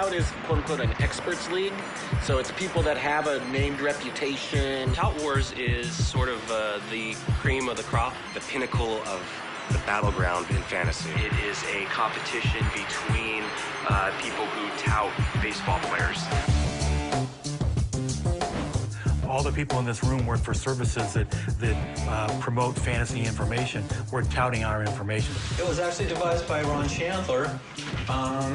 Tout is, quote-unquote, an experts league, so it's people that have a named reputation. Tout Wars is sort of the cream of the crop, the pinnacle of the battleground in fantasy. It is a competition between people who tout baseball players. All the people in this room work for services that promote fantasy information. We're touting our information. It was actually devised by Ron Chandler, I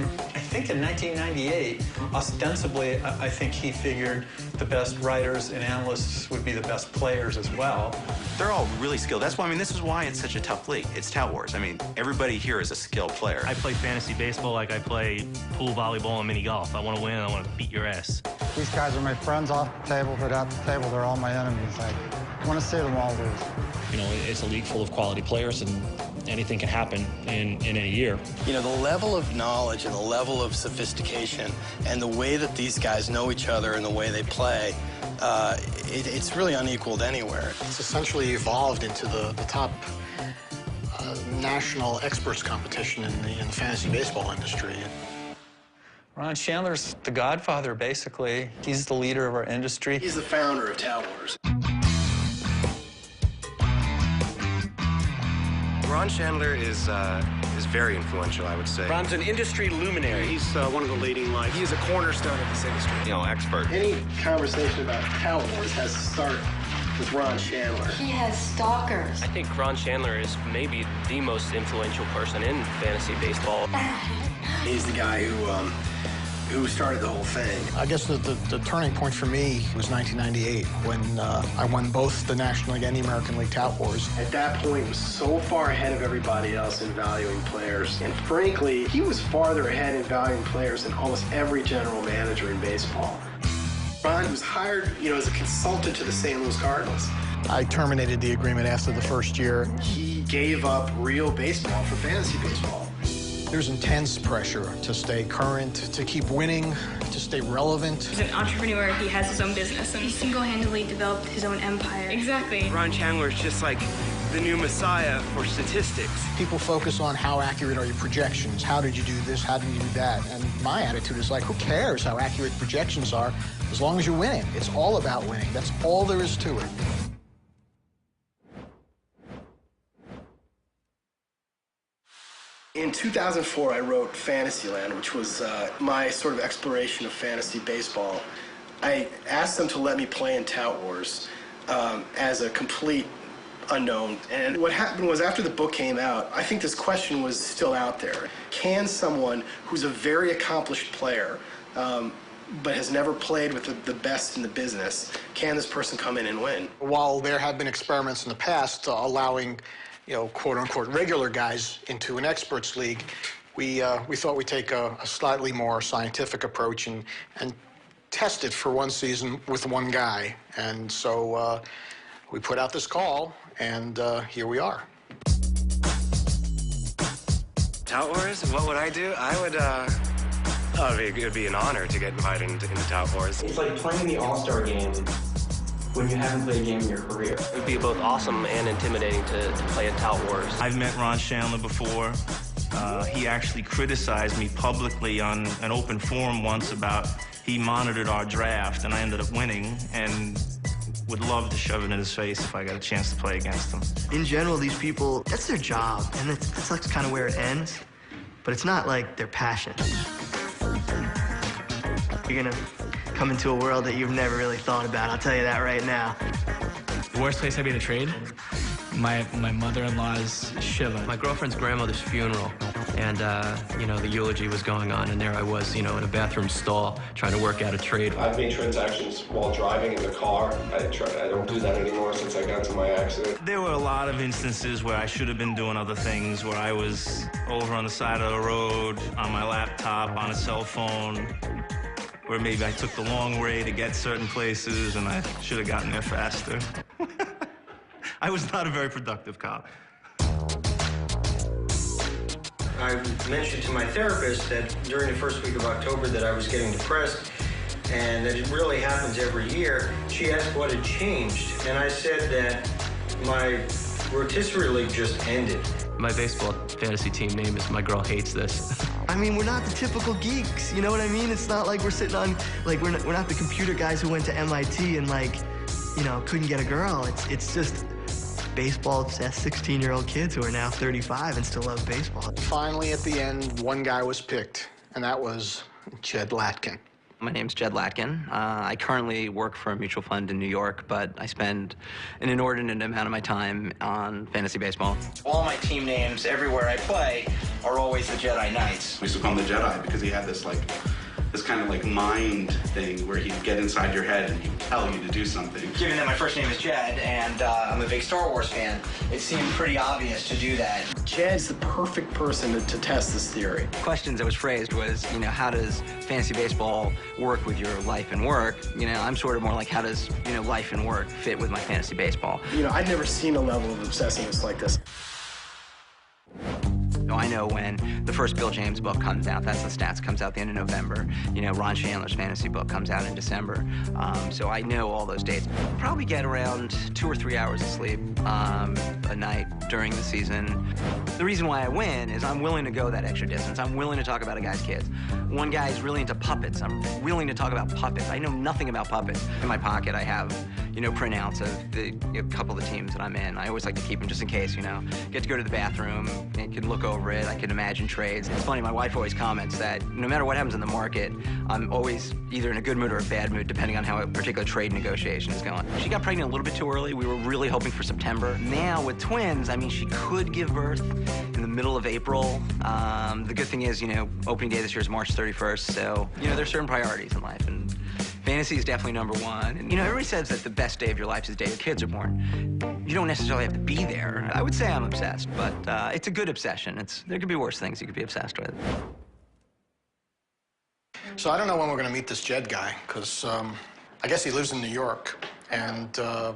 think in 1998. Ostensibly, I think he figured the best writers and analysts would be the best players as well. They're all really skilled. That's why, I mean, this is why it's such a tough league. It's Tout Wars. I mean, everybody here is a skilled player. I play fantasy baseball like I play pool, volleyball, and mini golf. I want to win, I want to beat your ass. These guys are my friends off the table, but at the table, they're all my enemies. I want to see them all lose. You know, it's a league full of quality players, and anything can happen in any year. You know, the level of knowledge and the level of sophistication and the way that these guys know each other and the way they play, it's really unequaled anywhere. It's essentially evolved into the top national experts competition in the fantasy baseball industry. Ron Chandler's the godfather, basically. He's the leader of our industry. He's the founder of Tout Wars. Ron Chandler is very influential, I would say. Ron's an industry luminary. He's one of the leading lights. He is a cornerstone of this industry. You know, expert. Any conversation about Tout Wars has to start with Ron Chandler. He has stalkers. I think Ron Chandler is maybe the most influential person in fantasy baseball. He's the guy who started the whole thing. I guess the turning point for me was 1998 when I won both the National League and the American League Tout Wars. At that point, he was so far ahead of everybody else in valuing players. And frankly, he was farther ahead in valuing players than almost every general manager in baseball. Ron was hired, you know, as a consultant to the St. Louis Cardinals. I terminated the agreement after the first year. He gave up real baseball for fantasy baseball. There's intense pressure to stay current, to keep winning, to stay relevant. He's an entrepreneur. He has his own business, and he single-handedly developed his own empire. Exactly. Ron Chandler is just like the new messiah for statistics. People focus on how accurate are your projections, how did you do this, how did you do that, and my attitude is like, who cares how accurate projections are, as long as you're winning. It's all about winning. That's all there is to it. In 2004, I wrote Fantasyland, which was my sort of exploration of fantasy baseball. I asked them to let me play in Tout Wars as a complete unknown. And what happened was, after the book came out, I think this question was still out there. Can someone who's a very accomplished player but has never played with the best in the business, can this person come in and win? While there have been experiments in the past allowing, you know, quote-unquote regular guys into an experts league, we thought we'd take a slightly more scientific approach and test it for one season with one guy. And so we put out this call, and here we are. Tout Wars? What would I do? I would, it would be an honor to get invited into Tout Wars. It's like playing the All-Star game when you haven't played a game in your career. It would be both awesome and intimidating to play at Tout Wars. I've met Ron Chandler before. He actually criticized me publicly on an open forum once about he monitored our draft, and I ended up winning, and would love to shove it in his face if I got a chance to play against him. In general, these people, that's their job, and that's kind of where it ends, but it's not like their passion. You're gonna come into a world that you've never really thought about, I'll tell you that right now. The worst place I'd be to trade? My mother-in-law's Shiva. My girlfriend's grandmother's funeral, and you know, the eulogy was going on, and there I was, you know, in a bathroom stall trying to work out a trade. I've made transactions while driving in the car. I don't do that anymore since I got into my accident. There were a lot of instances where I should have been doing other things, where I was over on the side of the road, on my laptop, on a cell phone, where maybe I took the long way to get certain places, and I should have gotten there faster. I was not a very productive cop. I mentioned to my therapist that during the first week of October that I was getting depressed, and that it really happens every year. She asked what had changed, and I said that my rotisserie league just ended. My baseball fantasy team name is My Girl Hates This. I mean, we're not the typical geeks, you know what I mean? It's not like we're sitting on, like, we're not the computer guys who went to MIT and, like, you know, couldn't get a girl. It's just baseball-obsessed 16-year-old kids who are now 35 and still love baseball. Finally, at the end, one guy was picked, and that was Jed Latkin. My name's Jed Latkin. I currently work for a mutual fund in New York, but I spend an inordinate amount of my time on fantasy baseball. All my team names everywhere I play are always the Jedi Knights. We used to call him the Jedi because he had this kind of like mind thing where he'd get inside your head and he'd tell you to do something. Given that my first name is Jed and I'm a big Star Wars fan, it seemed pretty obvious to do that. Jed's the perfect person to test this theory. Questions that was phrased was, you know, how does fantasy baseball work with your life and work? You know, I'm sort of more like, how does, you know, life and work fit with my fantasy baseball? You know, I'd never seen a level of obsessiveness like this. I know when the first Bill James book comes out, that's the stats, comes out the end of November. You know, Ron Chandler's fantasy book comes out in December. So I know all those dates. Probably get around 2 or 3 hours of sleep a night during the season. The reason why I win is I'm willing to go that extra distance. I'm willing to talk about a guy's kids. One guy's really into puppets. I'm willing to talk about puppets. I know nothing about puppets. In my pocket, I have, you know, printouts of a couple of the teams that I'm in. I always like to keep them just in case, you know. Get to go to the bathroom, and can look over it. I can imagine trades. It's funny, my wife always comments that no matter what happens in the market, I'm always either in a good mood or a bad mood, depending on how a particular trade negotiation is going. She got pregnant a little bit too early. We were really hoping for September. Now, with twins, I mean, she could give birth in the middle of April. The good thing is, you know, opening day this year is March 31st, so, you know, there's certain priorities in life, and fantasy is definitely number one. And, you know, everybody says that the best day of your life is the day your kids are born. You don't necessarily have to be there. I would say I'm obsessed, but it's a good obsession. There could be worse things you could be obsessed with. So I don't know when we're going to meet this Jed guy, because I guess he lives in New York, and I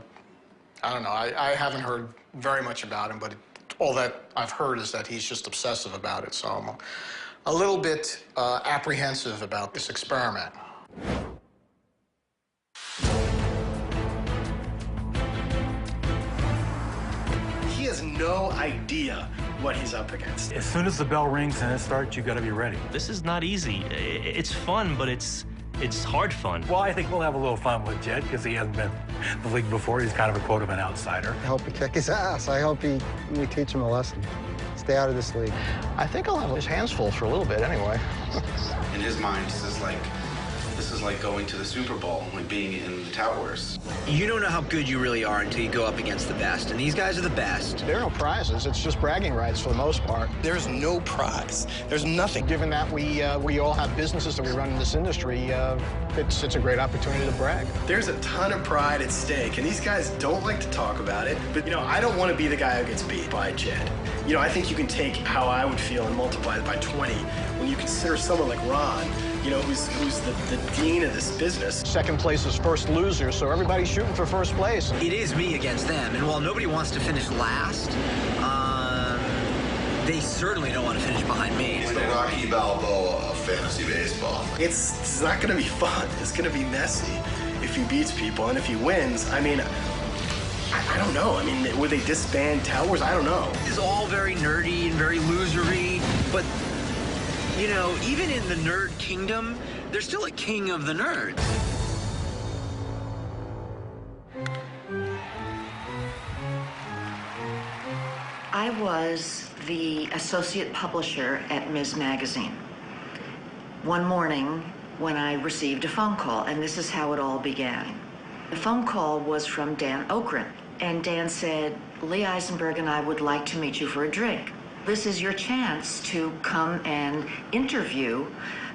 don't know. I haven't heard very much about him, but all that I've heard is that he's just obsessive about it, so I'm a little bit apprehensive about this experiment. He has no idea what he's up against. As soon as the bell rings and it starts, you got to be ready. This is not easy. It's fun, but it's hard fun. Well, I think we'll have a little fun with Jed because he hasn't been in the league before. He's kind of a quote of an outsider. I hope he kick his ass. I hope we teach him a lesson. Stay out of this league. I think I'll have his hands full for a little bit anyway. In his mind, this is like going to the Super Bowl, like being in the Tout Wars. You don't know how good you really are until you go up against the best, and these guys are the best. There are no prizes. It's just bragging rights for the most part. There's no prize. There's nothing. Given that we all have businesses that we run in this industry, it's a great opportunity to brag. There's a ton of pride at stake, and these guys don't like to talk about it. But, you know, I don't want to be the guy who gets beat by Jed. You know, I think you can take how I would feel and multiply it by 20 when you consider someone like Ron, you know, who's the dean of this business. Second place is first loser, so everybody's shooting for first place. It is me against them, and while nobody wants to finish last, they certainly don't want to finish behind me. It's the Rocky Balboa of fantasy baseball. It's not going to be fun. It's going to be messy if he beats people, and if he wins, I mean, I don't know. I mean, would they disband Tout Wars? I don't know. It's all very nerdy and very losery, but, you know, even in the nerd kingdom, there's still a king of the nerds. I was the associate publisher at Ms. Magazine. One morning when I received a phone call, and this is how it all began. The phone call was from Dan Okren, and Dan said, Lee Eisenberg and I would like to meet you for a drink. This is your chance to come and interview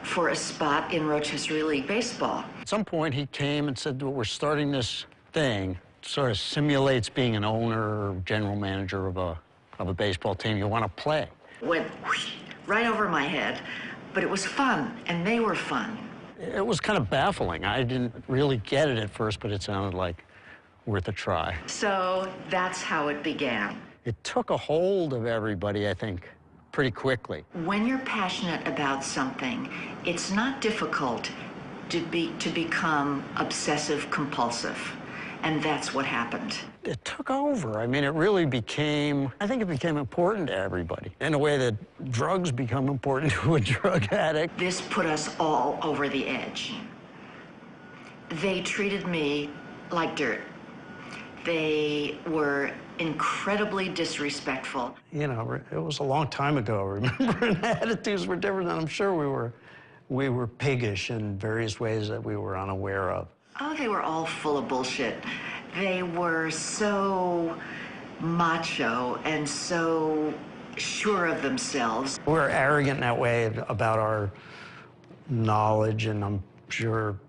for a spot in Rotisserie League Baseball. At some point, he came and said, we're starting this thing. It sort of simulates being an owner or general manager of a baseball team. You want to play. Went right over my head, but it was fun, and they were fun. It was kind of baffling. I didn't really get it at first, but it sounded like worth a try. So that's how it began. It took a hold of everybody, I think, pretty quickly. When you're passionate about something, it's not difficult to become obsessive compulsive. And that's what happened. it took over. I mean, it really became, I think it became important to everybody in a way that drugs become important to a drug addict. This put us all over the edge. They treated me like dirt. They were incredibly disrespectful. You know, it was a long time ago, remember, and attitudes were different, and I'm sure we were piggish in various ways that we were unaware of. Oh, they were all full of bullshit. They were so macho and so sure of themselves. We're arrogant in that way about our knowledge, and I'm sure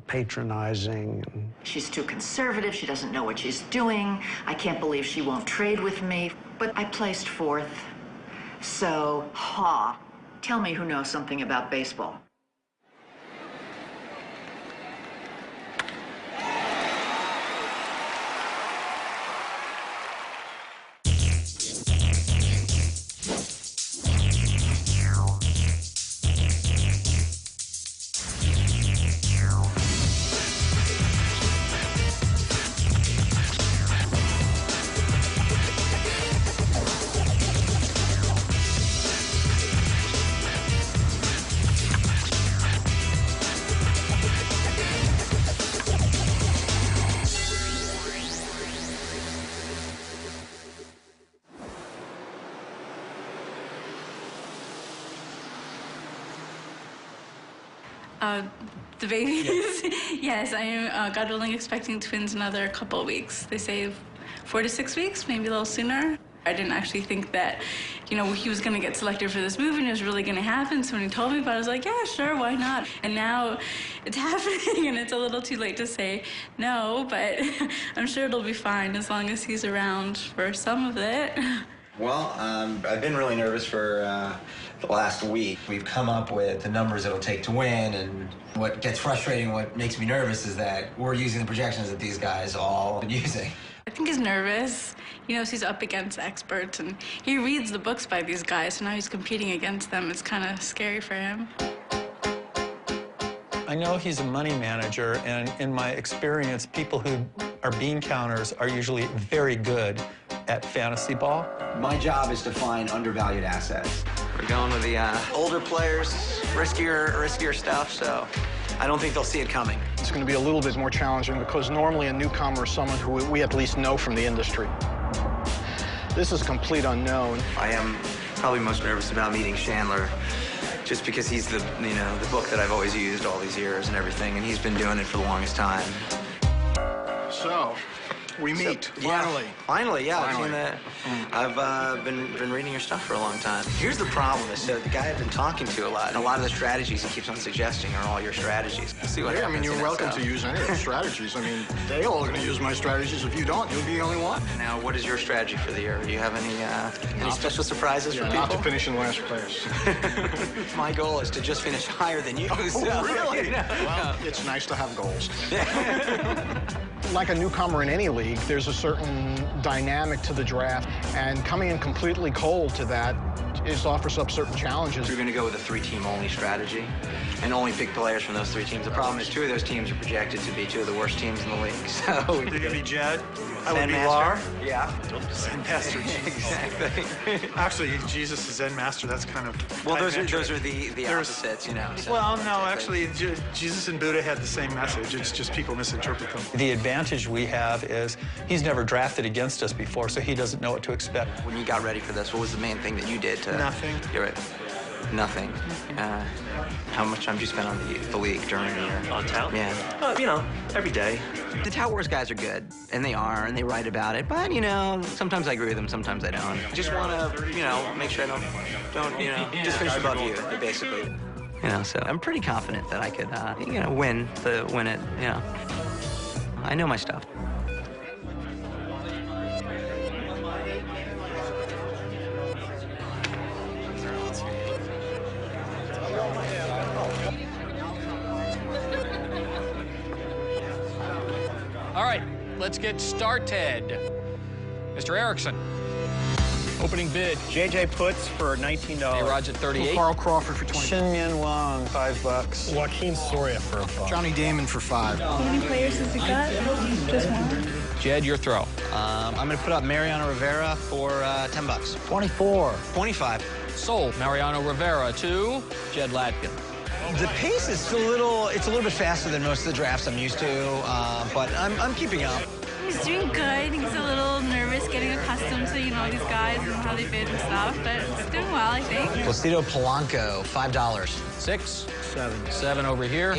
patronizing. She's too conservative. She doesn't know what she's doing. I can't believe she won't trade with me. But I placed 4th. So, tell me who knows something about baseball. The babies, yes, I am, God willing, expecting twins in another couple of weeks. They say 4 to 6 weeks, maybe a little sooner. I didn't actually think that, you know, he was going to get selected for this movie and it was really going to happen. So when he told me about it, I was like, yeah, sure, why not? And now it's happening, and it's a little too late to say no, but I'm sure it'll be fine as long as he's around for some of it. Well, I've been really nervous for the last week. We've come up with the numbers it'll take to win, and what gets frustrating, what makes me nervous is that we're using the projections that these guys all been using. I think he's nervous. He knows he's up against experts, and he reads the books by these guys, so now he's competing against them. It's kind of scary for him. I know he's a money manager, and in my experience, people who are bean counters are usually very good at fantasy ball. My job is to find undervalued assets. We're going with the older players, riskier stuff, so I don't think they'll see it coming. It's going to be a little bit more challenging because normally a newcomer is someone who we at least know from the industry. This is a complete unknown. I am probably most nervous about meeting Chandler, just because he's the book that I've always used all these years and everything, and he's been doing it for the longest time. So, we meet, finally. Finally, yeah. Finally. I've been reading your stuff for a long time. Here's the problem, is the guy I've been talking to a lot, and a lot of the strategies he keeps on suggesting are all your strategies. We'll see what happens. I mean, you're welcome to use any of the strategies. I mean, they all are going to use my strategies. If you don't, you'll be the only one. Now, what is your strategy for the year? Do you have any special surprises for people? Not to finish in last place. My goal is to just finish higher than you. So, really? Well, it's nice to have goals. Like a newcomer in any league, there's a certain dynamic to the draft, and coming in completely cold to that offers up certain challenges. You're going to go with a 3-team only strategy and only pick players from those 3 teams. The problem is 2 of those teams are projected to be 2 of the worst teams in the league. So you're going to be Jed. I would Zen be Master. Lar. Yeah. Zen Master. Exactly. Actually, Jesus is Zen Master. That's kind of well, those are the opposites, you know. So well, no, actually, Jesus and Buddha had the same message. It's just people misinterpret them. The advantage we have is he's never drafted against us before, so he doesn't know what to expect. When you got ready for this, what was the main thing that you did to... Nothing. You're right. Nothing. How much time do you spend on the league during the year? On tout? Yeah. You know, every day. The Tout Wars guys are good, and they write about it, but, you know, sometimes I agree with them, sometimes I don't. Just want to, you know, make sure I don't, you know, just finish above you, basically. You know, so I'm pretty confident that I could, you know, win it, you know. I know my stuff. All right, let's get started. Mr. Erickson. Opening bid. J.J. Putz for $19. A-Rod at 38. Carl Crawford for 20. Shin-Min Wong, $5. Joaquin Soria for $1. Johnny Damon for $5. How many players has he got? Just one. Jed, your throw. I'm going to put up Mariano Rivera for $10. 24. 25. Sold. Mariano Rivera to Jed Latkin. The pace is still it's a little bit faster than most of the drafts I'm used to, but I'm keeping up. He's doing good. I think he's a little nervous getting accustomed to, these guys and how they bid and stuff, but he's doing well, I think. Placido Polanco, $5. 6. 7. 7 over here.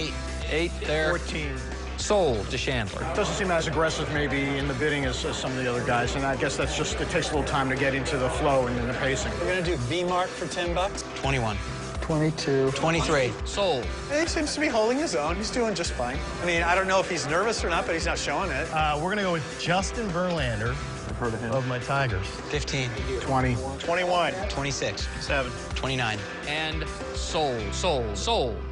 8 there. 14. Sold to Chandler. Doesn't seem as aggressive maybe in the bidding as some of the other guys, and I guess that's just, it takes a little time to get into the flow and the pacing. We're going to do V-Mark for $10. 21. 22. 23. Sold. He seems to be holding his own. He's doing just fine. I mean, I don't know if he's nervous or not, but he's not showing it. We're going to go with Justin Verlander. I've heard of him. Of my Tigers. 15. 20. 21. 26. 7. 29. And sold.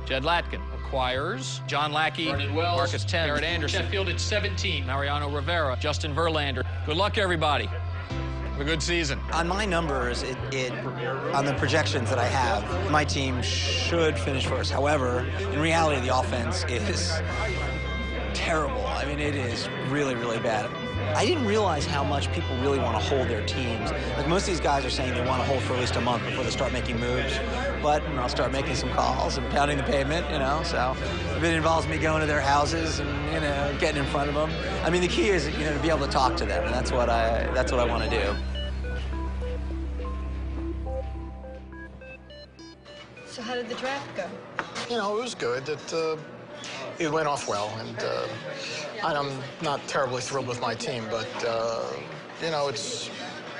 Jed Latkin acquires John Lackey, Marcus 10, Garrett Anderson. Sheffield at 17. Mariano Rivera, Justin Verlander. Good luck, everybody. Have a good season. On my numbers, on the projections that I have, my team should finish first. However, in reality, the offense is terrible. I mean, it is really, really bad. I didn't realize how much people really want to hold their teams. Like, most of these guys are saying they want to hold for at least a month before they start making moves. But I'll start making some calls and pounding the pavement, so if it involves me going to their houses and, getting in front of them. I mean, the key is, to be able to talk to them, and that's what I want to do. So how did the draft go? It was good. It went off well, and I'm not terribly thrilled with my team, but, it's...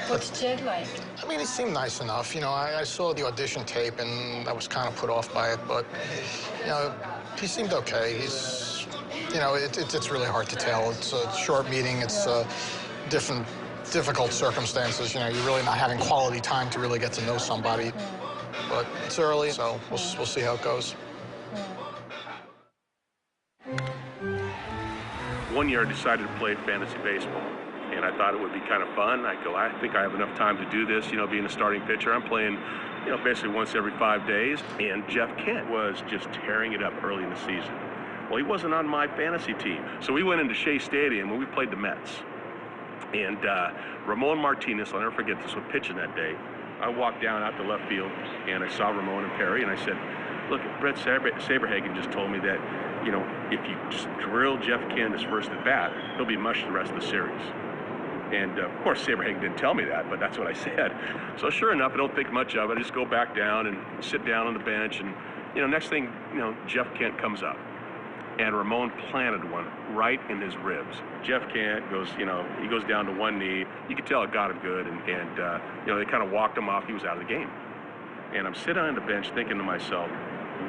What's Jed like? I mean, he seemed nice enough. I saw the audition tape, and I was kind of put off by it, but, he seemed okay. He's, it's really hard to tell. It's a short meeting. It's difficult circumstances. You're really not having quality time to really get to know somebody. But it's early, so we'll see how it goes. One year I decided to play fantasy baseball, and I thought it would be kind of fun. I think I have enough time to do this, being a starting pitcher. I'm playing, basically once every 5 days, and Jeff Kent was just tearing it up early in the season. Well, he wasn't on my fantasy team, so we went into Shea Stadium when we played the Mets, and Ramon Martinez, I'll never forget this, was pitching that day. I walked down out to left field, and I saw Ramon and Perry, and I said, look, Brett Saberhagen just told me that, if you just drill Jeff Kent his first at bat, he'll be mush the rest of the series. And, of course, Saberhagen didn't tell me that, but that's what I said. So sure enough, I don't think much of it. I just go back down and sit down on the bench, and, next thing, Jeff Kent comes up. And Ramon planted one right in his ribs. Jeff Kent goes, he goes down to one knee. You could tell it got him good, and they kind of walked him off. He was out of the game. And I'm sitting on the bench thinking to myself,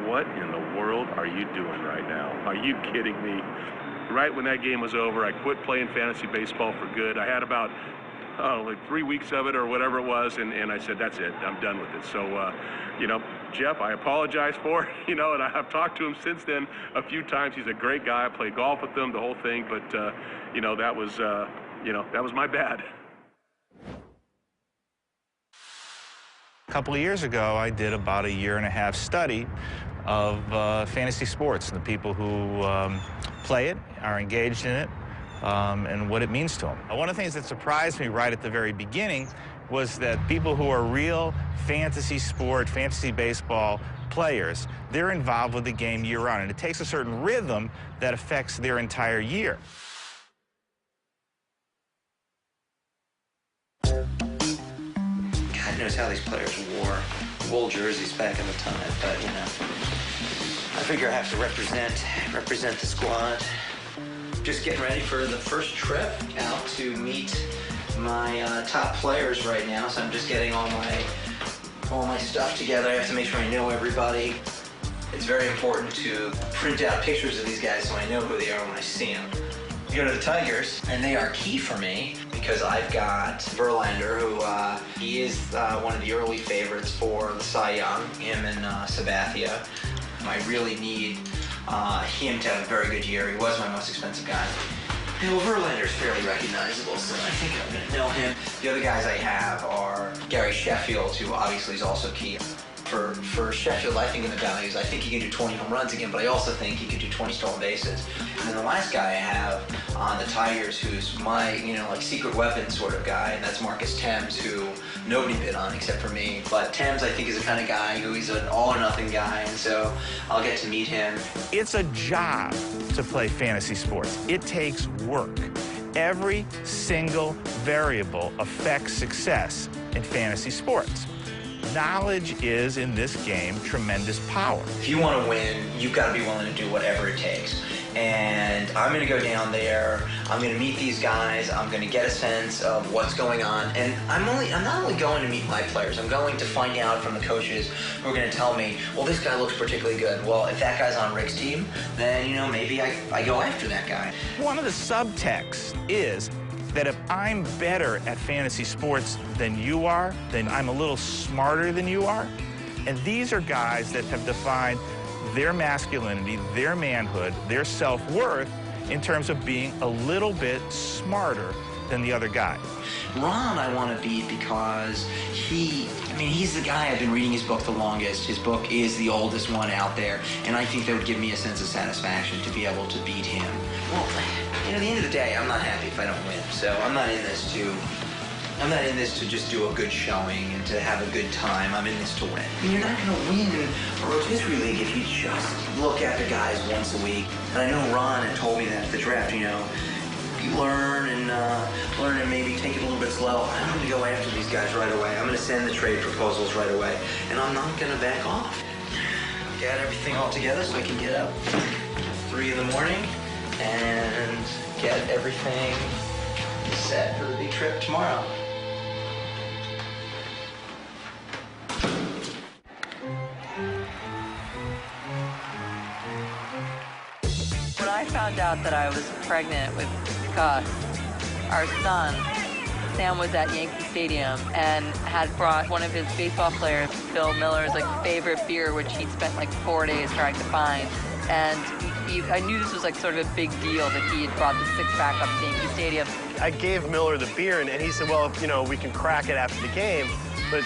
what in the world are you doing right now? Are you kidding me? Right when that game was over, I quit playing fantasy baseball for good. I had about, like 3 weeks of it or whatever it was, and I said, that's it, I'm done with it. So, Jeff, I apologize for it, and I've talked to him since then a few times. He's a great guy. I played golf with him, the whole thing, but, that was my bad. A couple of years ago, I did about a 1.5 year study of fantasy sports and the people who play it, are engaged in it, and what it means to them. One of the things that surprised me right at the very beginning was that people who are real fantasy baseball players, they're involved with the game year-round, and it takes a certain rhythm that affects their entire year. God knows how these players wore wool jerseys back in the time, but, I figure I have to represent the squad. Just getting ready for the first trip out to meet my top players right now, so I'm just getting all my stuff together. I have to make sure I know everybody. It's very important to print out pictures of these guys so I know who they are when I see them. You go to the Tigers, and they are key for me because I've got Verlander, who he is one of the early favorites for the Cy Young, him and Sabathia. I really need him to have a very good year. He was my most expensive guy. Well, Verlander's fairly recognizable, so I think I'm going to know him. The other guys I have are Gary Sheffield, who obviously is also key. For Sheffield, I think in the values, I think he can do 20 home runs again, but I also think he could do 20 stolen bases. And then the last guy I have on the Tigers, who's my, like secret weapon sort of guy, and that's Marcus Thames, who nobody bid on except for me. But Thames, I think, is the kind of guy who he's an all-or-nothing guy, and so I'll get to meet him. It's a job to play fantasy sports. It takes work. Every single variable affects success in fantasy sports. Knowledge is, in this game, tremendous power. If you want to win, you've got to be willing to do whatever it takes. And I'm going to go down there. I'm going to meet these guys. I'm going to get a sense of what's going on. And I'm not only going to meet my players. I'm going to find out from the coaches who are going to tell me, well, this guy looks particularly good. Well, if that guy's on Rick's team, then, maybe I go after that guy. One of the subtexts is that if I'm better at fantasy sports than you are, then I'm a little smarter than you are. And these are guys that have defined their masculinity, their manhood, their self-worth in terms of being a little smarter than the other guy. Ron I want to beat because he's the guy I've been reading his book the longest. His book is the oldest one out there, and I think that would give me a sense of satisfaction to be able to beat him. Well, at the end of the day, I'm not happy if I don't win, so I'm not in this to just do a good showing and to have a good time. I'm in this to win. You're not going to win a rotisserie league if you just look at the guys once a week. And I know Ron had told me that at the draft, you learn and maybe take it a little bit slow. I'm going to go after these guys right away. I'm going to send the trade proposals right away, and I'm not going to back off. Get everything all together so I can get up 3 in the morning and get everything set for the big trip tomorrow. When I found out that I was pregnant with Gus, our son, Sam was at Yankee Stadium and had brought one of his baseball players, Bill Miller's favorite beer, which he'd spent 4 days trying to find. And I knew this was sort of a big deal that he had brought the six-pack up to Yankee Stadium. I gave Miller the beer, and he said, well, we can crack it after the game, but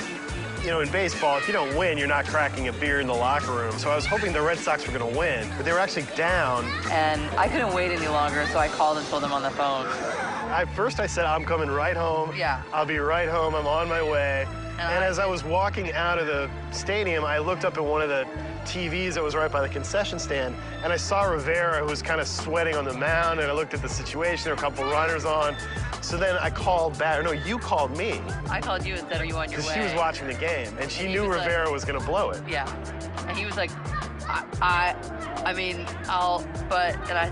in baseball, if you don't win, you're not cracking a beer in the locker room. So I was hoping the Red Sox were going to win, but they were actually down. And I couldn't wait any longer, so I called and told them on the phone. First I said, I'm coming right home. Yeah. I'll be right home. I'm on my way. And as I was walking out of the stadium, I looked up at one of the TVs that was right by the concession stand, and I saw Rivera, who was kind of sweating on the mound, and I looked at the situation. There were a couple runners on. So then I called back. No, you called me. I called you and said, are you on your way? Because she was watching the game, and she knew Rivera was going to blow it. Yeah. And he was like, and I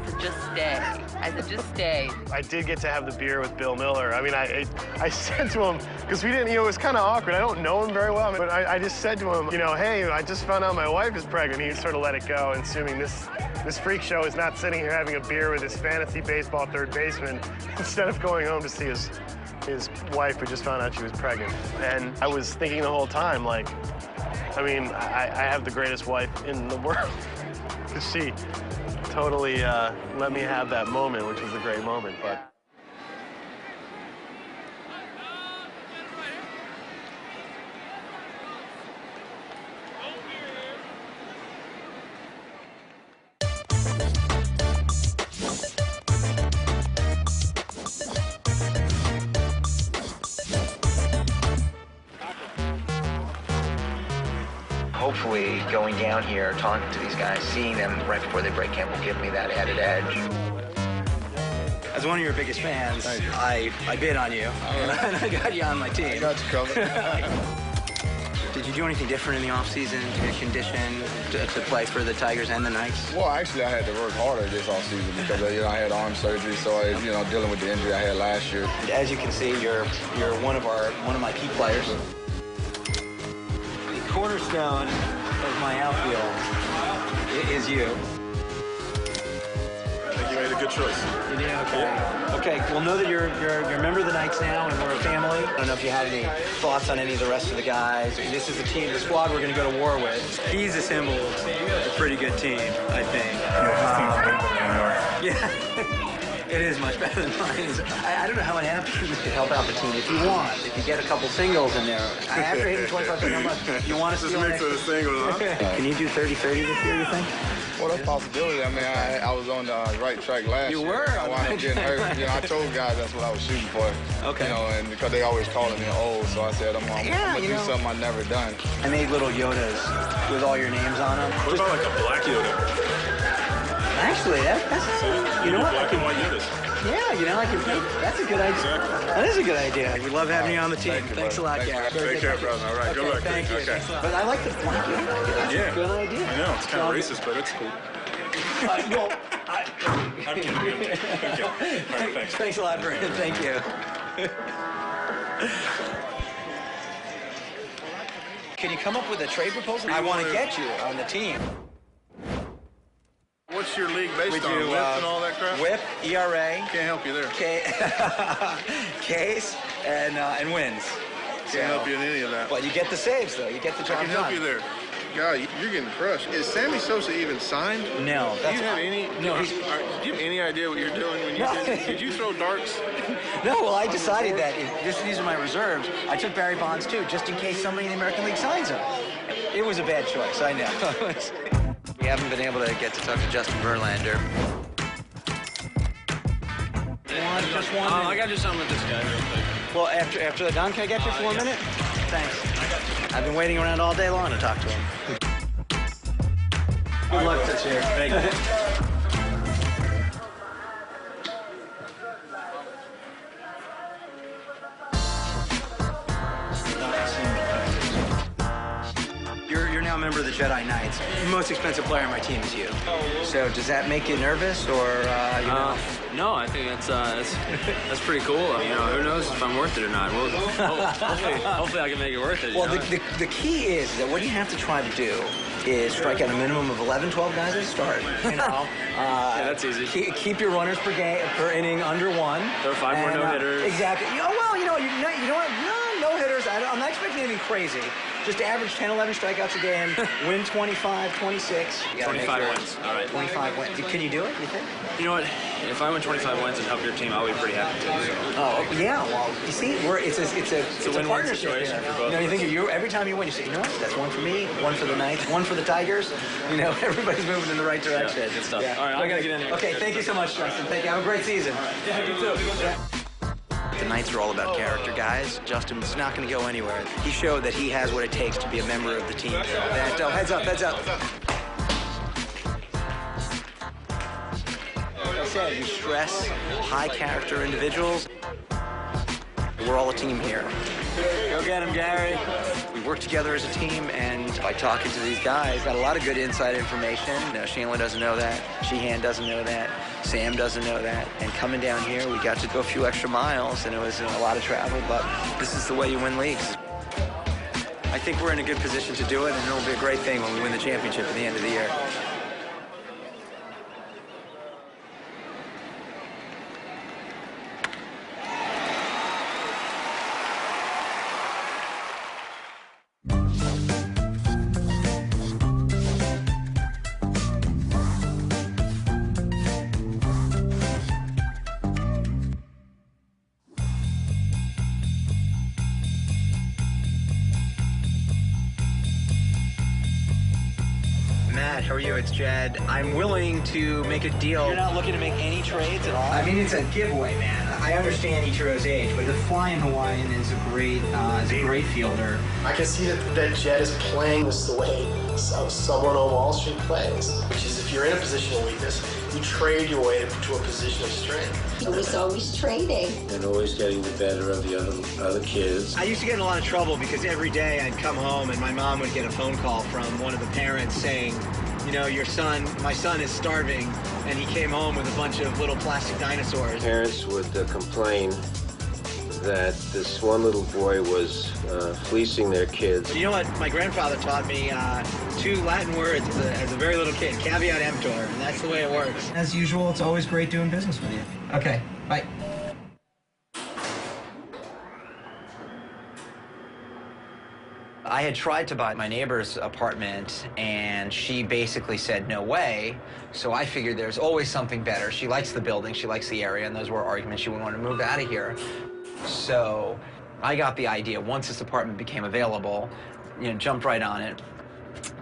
said, just stay. I said, just stay. I did get to have the beer with Bill Miller. I said to him, because we didn't, it was kind of awkward. I don't know him very well, but I just said to him, hey, I just found out my wife is pregnant. He sort of let it go, and assuming this freak show is not sitting here having a beer with his fantasy baseball third baseman instead of going home to see his wife who just found out she was pregnant. And I was thinking the whole time, I have the greatest wife in the world. She totally let me have that moment, which was a great moment. But Hopefully, going down here, talking to these guys, seeing them right before they break camp will give me that added edge. As one of your biggest fans, I bid on you, and I got you on my team. I got you covered. Did you do anything different in the offseason to condition to play for the Tigers and the Knights? Well, actually, I had to work harder this offseason because I had arm surgery, so I, dealing with the injury I had last year. As you can see, you're one of my key players. The cornerstone of my outfield is you. I think you made a good choice. You did? Okay. Yeah. Okay, well, know that you're a member of the Knights now, and we're a family. I don't know if you had any thoughts on any of the rest of the guys. This is the squad we're going to go to war with. He's assembled a pretty good team, I think. Yeah. Yeah. It is much better than mine. I don't know how it happens. You can help out the team if you want. If you get a couple singles in there. After hitting 25 how much? You want to Just mix of the singles, huh? Can you do 30-30 this year, you think? Well, that's a possibility. I mean, I was on the right track last year. You were? I wound up getting hurt. You know, I told guys that's what I was shooting for. Okay. You know, and because they always calling me old, so I said I'm going to do something I've never done. I made little Yodas with all your names on them. What about like a black Yoda? Actually, that's you know what? Black and white Yodas. Yeah, you know, that's a good idea. Exactly. That is a good idea. We love having you on the team. Thanks a lot, Gary. Take care, brother. All right, good luck. Thank you. Okay. But I like the black Yoda idea. That's a good idea. I know, it's kind of racist, but it's cool. Well, I'm kidding. Okay. All right, thanks. Thanks a lot, Brandon. Thank you. Can you come up with a trade proposal? I want to get you on the team. What's your league based We on? do, Whip and all that crap? Whip, ERA. Can't help you there. Ks, and wins. Can't help you in any of that. Well, you get the saves, though. You get the job I can help done. you there. God, you're getting crushed. Is Sammy Sosa even signed? No. Do you have any? No. Do you have any idea what you're doing when you did you throw darts? No, well, I decided that these are my reserves. I took Barry Bonds, too, just in case somebody in the American League signs him. It was a bad choice, I know. We haven't been able to get to talk to Justin Verlander. Just one minute. I got to do something with this guy real quick. Well, after the Don, can I get you for 1 minute? Thanks. I've been waiting around all day long to talk to him. Good luck this year. Thank you. You're now a member of the Jedi Knights. The most expensive player on my team is you. So does that make you nervous, or you know? No, I think that's pretty cool. You know, who knows if I'm worth it or not. Well, hopefully I can make it worth it. Well, the key is that what you have to try to do is strike out a minimum of 11, 12 guys at the start. You know, yeah, that's easy. Keep your runners per inning under one. There are 5 more no-hitters. Exactly. You know, well, you don't have no hitters. I'm not expecting anything crazy. Just average 10, 11 strikeouts a game. Win 25, 26. 25 wins. All right. 25 wins. Can you do it, you think? You know what? If I win 25 wins and help your team, I'll be pretty happy too. So. Oh, yeah. Well, you see, it's a win-win partnership situation here. for both. You know, you think every time you win, you say, you know what? That's one for me, one for the Knights, one for the Tigers. You know, everybody's moving in the right direction. Yeah, good stuff. Yeah. All right, I gotta get in there. Okay, thank you so much, Justin. Thank you. Have a great season. Yeah, you too. Yeah. The Knights are all about character guys. Justin's not going to go anywhere. He showed that he has what it takes to be a member of the team. Heads up, heads up. Like I said, you stress high character individuals. We're all a team here. Go get him, Gary. We work together as a team, and by talking to these guys, got a lot of good inside information. Shanley doesn't know that. Sheehan doesn't know that. Sam doesn't know that. And coming down here, we got to go a few extra miles, and it was a lot of travel, but this is the way you win leagues. I think we're in a good position to do it, and it'll be a great thing when we win the championship at the end of the year. Matt, how are you? It's Jed. I'm willing to make a deal. You're not looking to make any trades at all? I mean, it's a giveaway, man. I understand Ichiro's age, but the flying Hawaiian is a great fielder. I can see that Jed is playing this the way someone on Wall Street plays, which is if you're in a position of weakness, you trade your way to a position of strength. He was always trading. And always getting the better of the other kids. I used to get in a lot of trouble because every day I'd come home and my mom would get a phone call from one of the parents saying, you know, my son is starving, and he came home with a bunch of little plastic dinosaurs. Parents would complain that this one little boy was fleecing their kids. You know what? My grandfather taught me 2 Latin words as a very little kid, caveat emptor, and that's the way it works. As usual, it's always great doing business with you. Okay, bye. I had tried to buy my neighbor's apartment, and she basically said no way. So I figured there's always something better. She likes the building, she likes the area, and those were arguments. She wanted to move out of here. So I got the idea, once this apartment became available, you know, jumped right on it,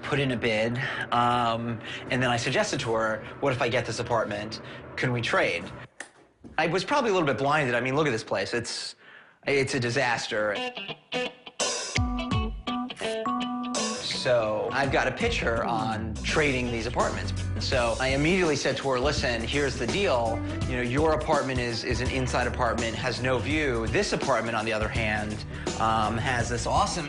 put in a bid, and then I suggested to her, what if I get this apartment? Can we trade? I was probably a little bit blinded. I mean, look at this place. It's a disaster. So I've got a picture on trading these apartments. So I immediately said to her, listen, here's the deal. You know, your apartment is an inside apartment, has no view. This apartment, on the other hand, has an awesome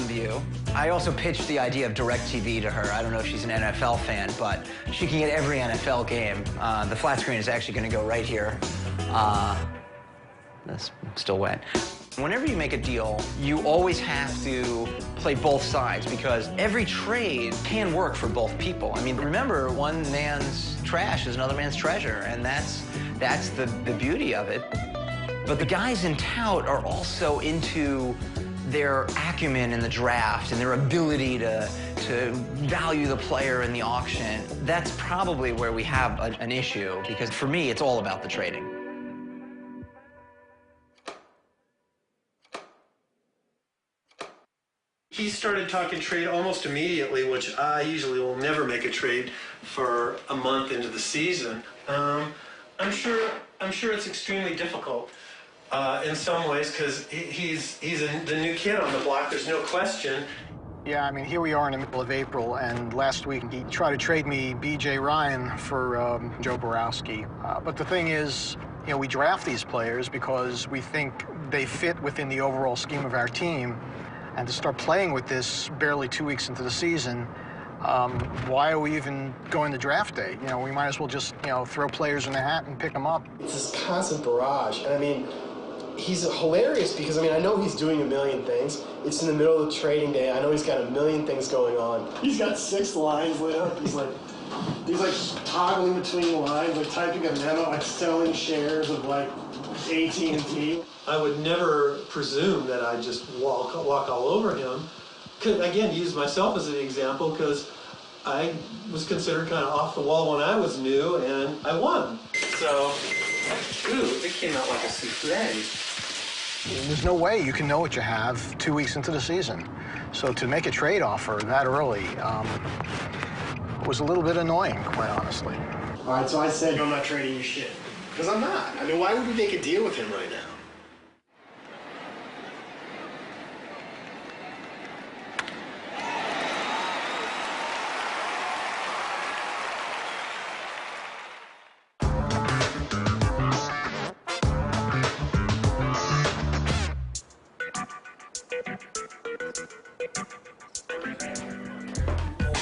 view. I also pitched the idea of DirecTV to her. I don't know if she's an NFL fan, but she can get every NFL game. The flat screen is actually going to go right here. That's still wet. Whenever you make a deal, you always have to play both sides because every trade can work for both people. I mean, remember, one man's trash is another man's treasure, and that's the beauty of it. But the guys in tout are also into their acumen in the draft and their ability to value the player in the auction. That's probably where we have an issue, because for me, it's all about the trading. He started talking trade almost immediately, which I usually will never make a trade for a month into the season. I'm sure it's extremely difficult in some ways because he's the new kid on the block. There's no question. Yeah, I mean, here we are in the middle of April, and last week he tried to trade me B.J. Ryan for Joe Borowski. But the thing is, you know, we draft these players because we think they fit within the overall scheme of our team. And to start playing with this barely 2 weeks into the season, why are we even going to draft day? You know, we might as well just, you know, throw players in the hat and pick them up. It's this constant barrage. And I mean, he's hilarious because, I mean, I know he's doing a million things. It's in the middle of trading day. I know he's got a million things going on. He's got 6 lines lit up. He's like toggling between lines, like typing a memo, like selling shares of like AT&T. I would never presume that I just walk all over him. Again, use myself as an example because I was considered kind of off the wall when I was new, and I won. So, ooh, it came out like a souffle. There's no way you can know what you have 2 weeks into the season. So to make a trade offer that early was a little bit annoying, quite honestly. All right, so I said, I'm not trading you shit. Because I'm not. I mean, why would we make a deal with him right now?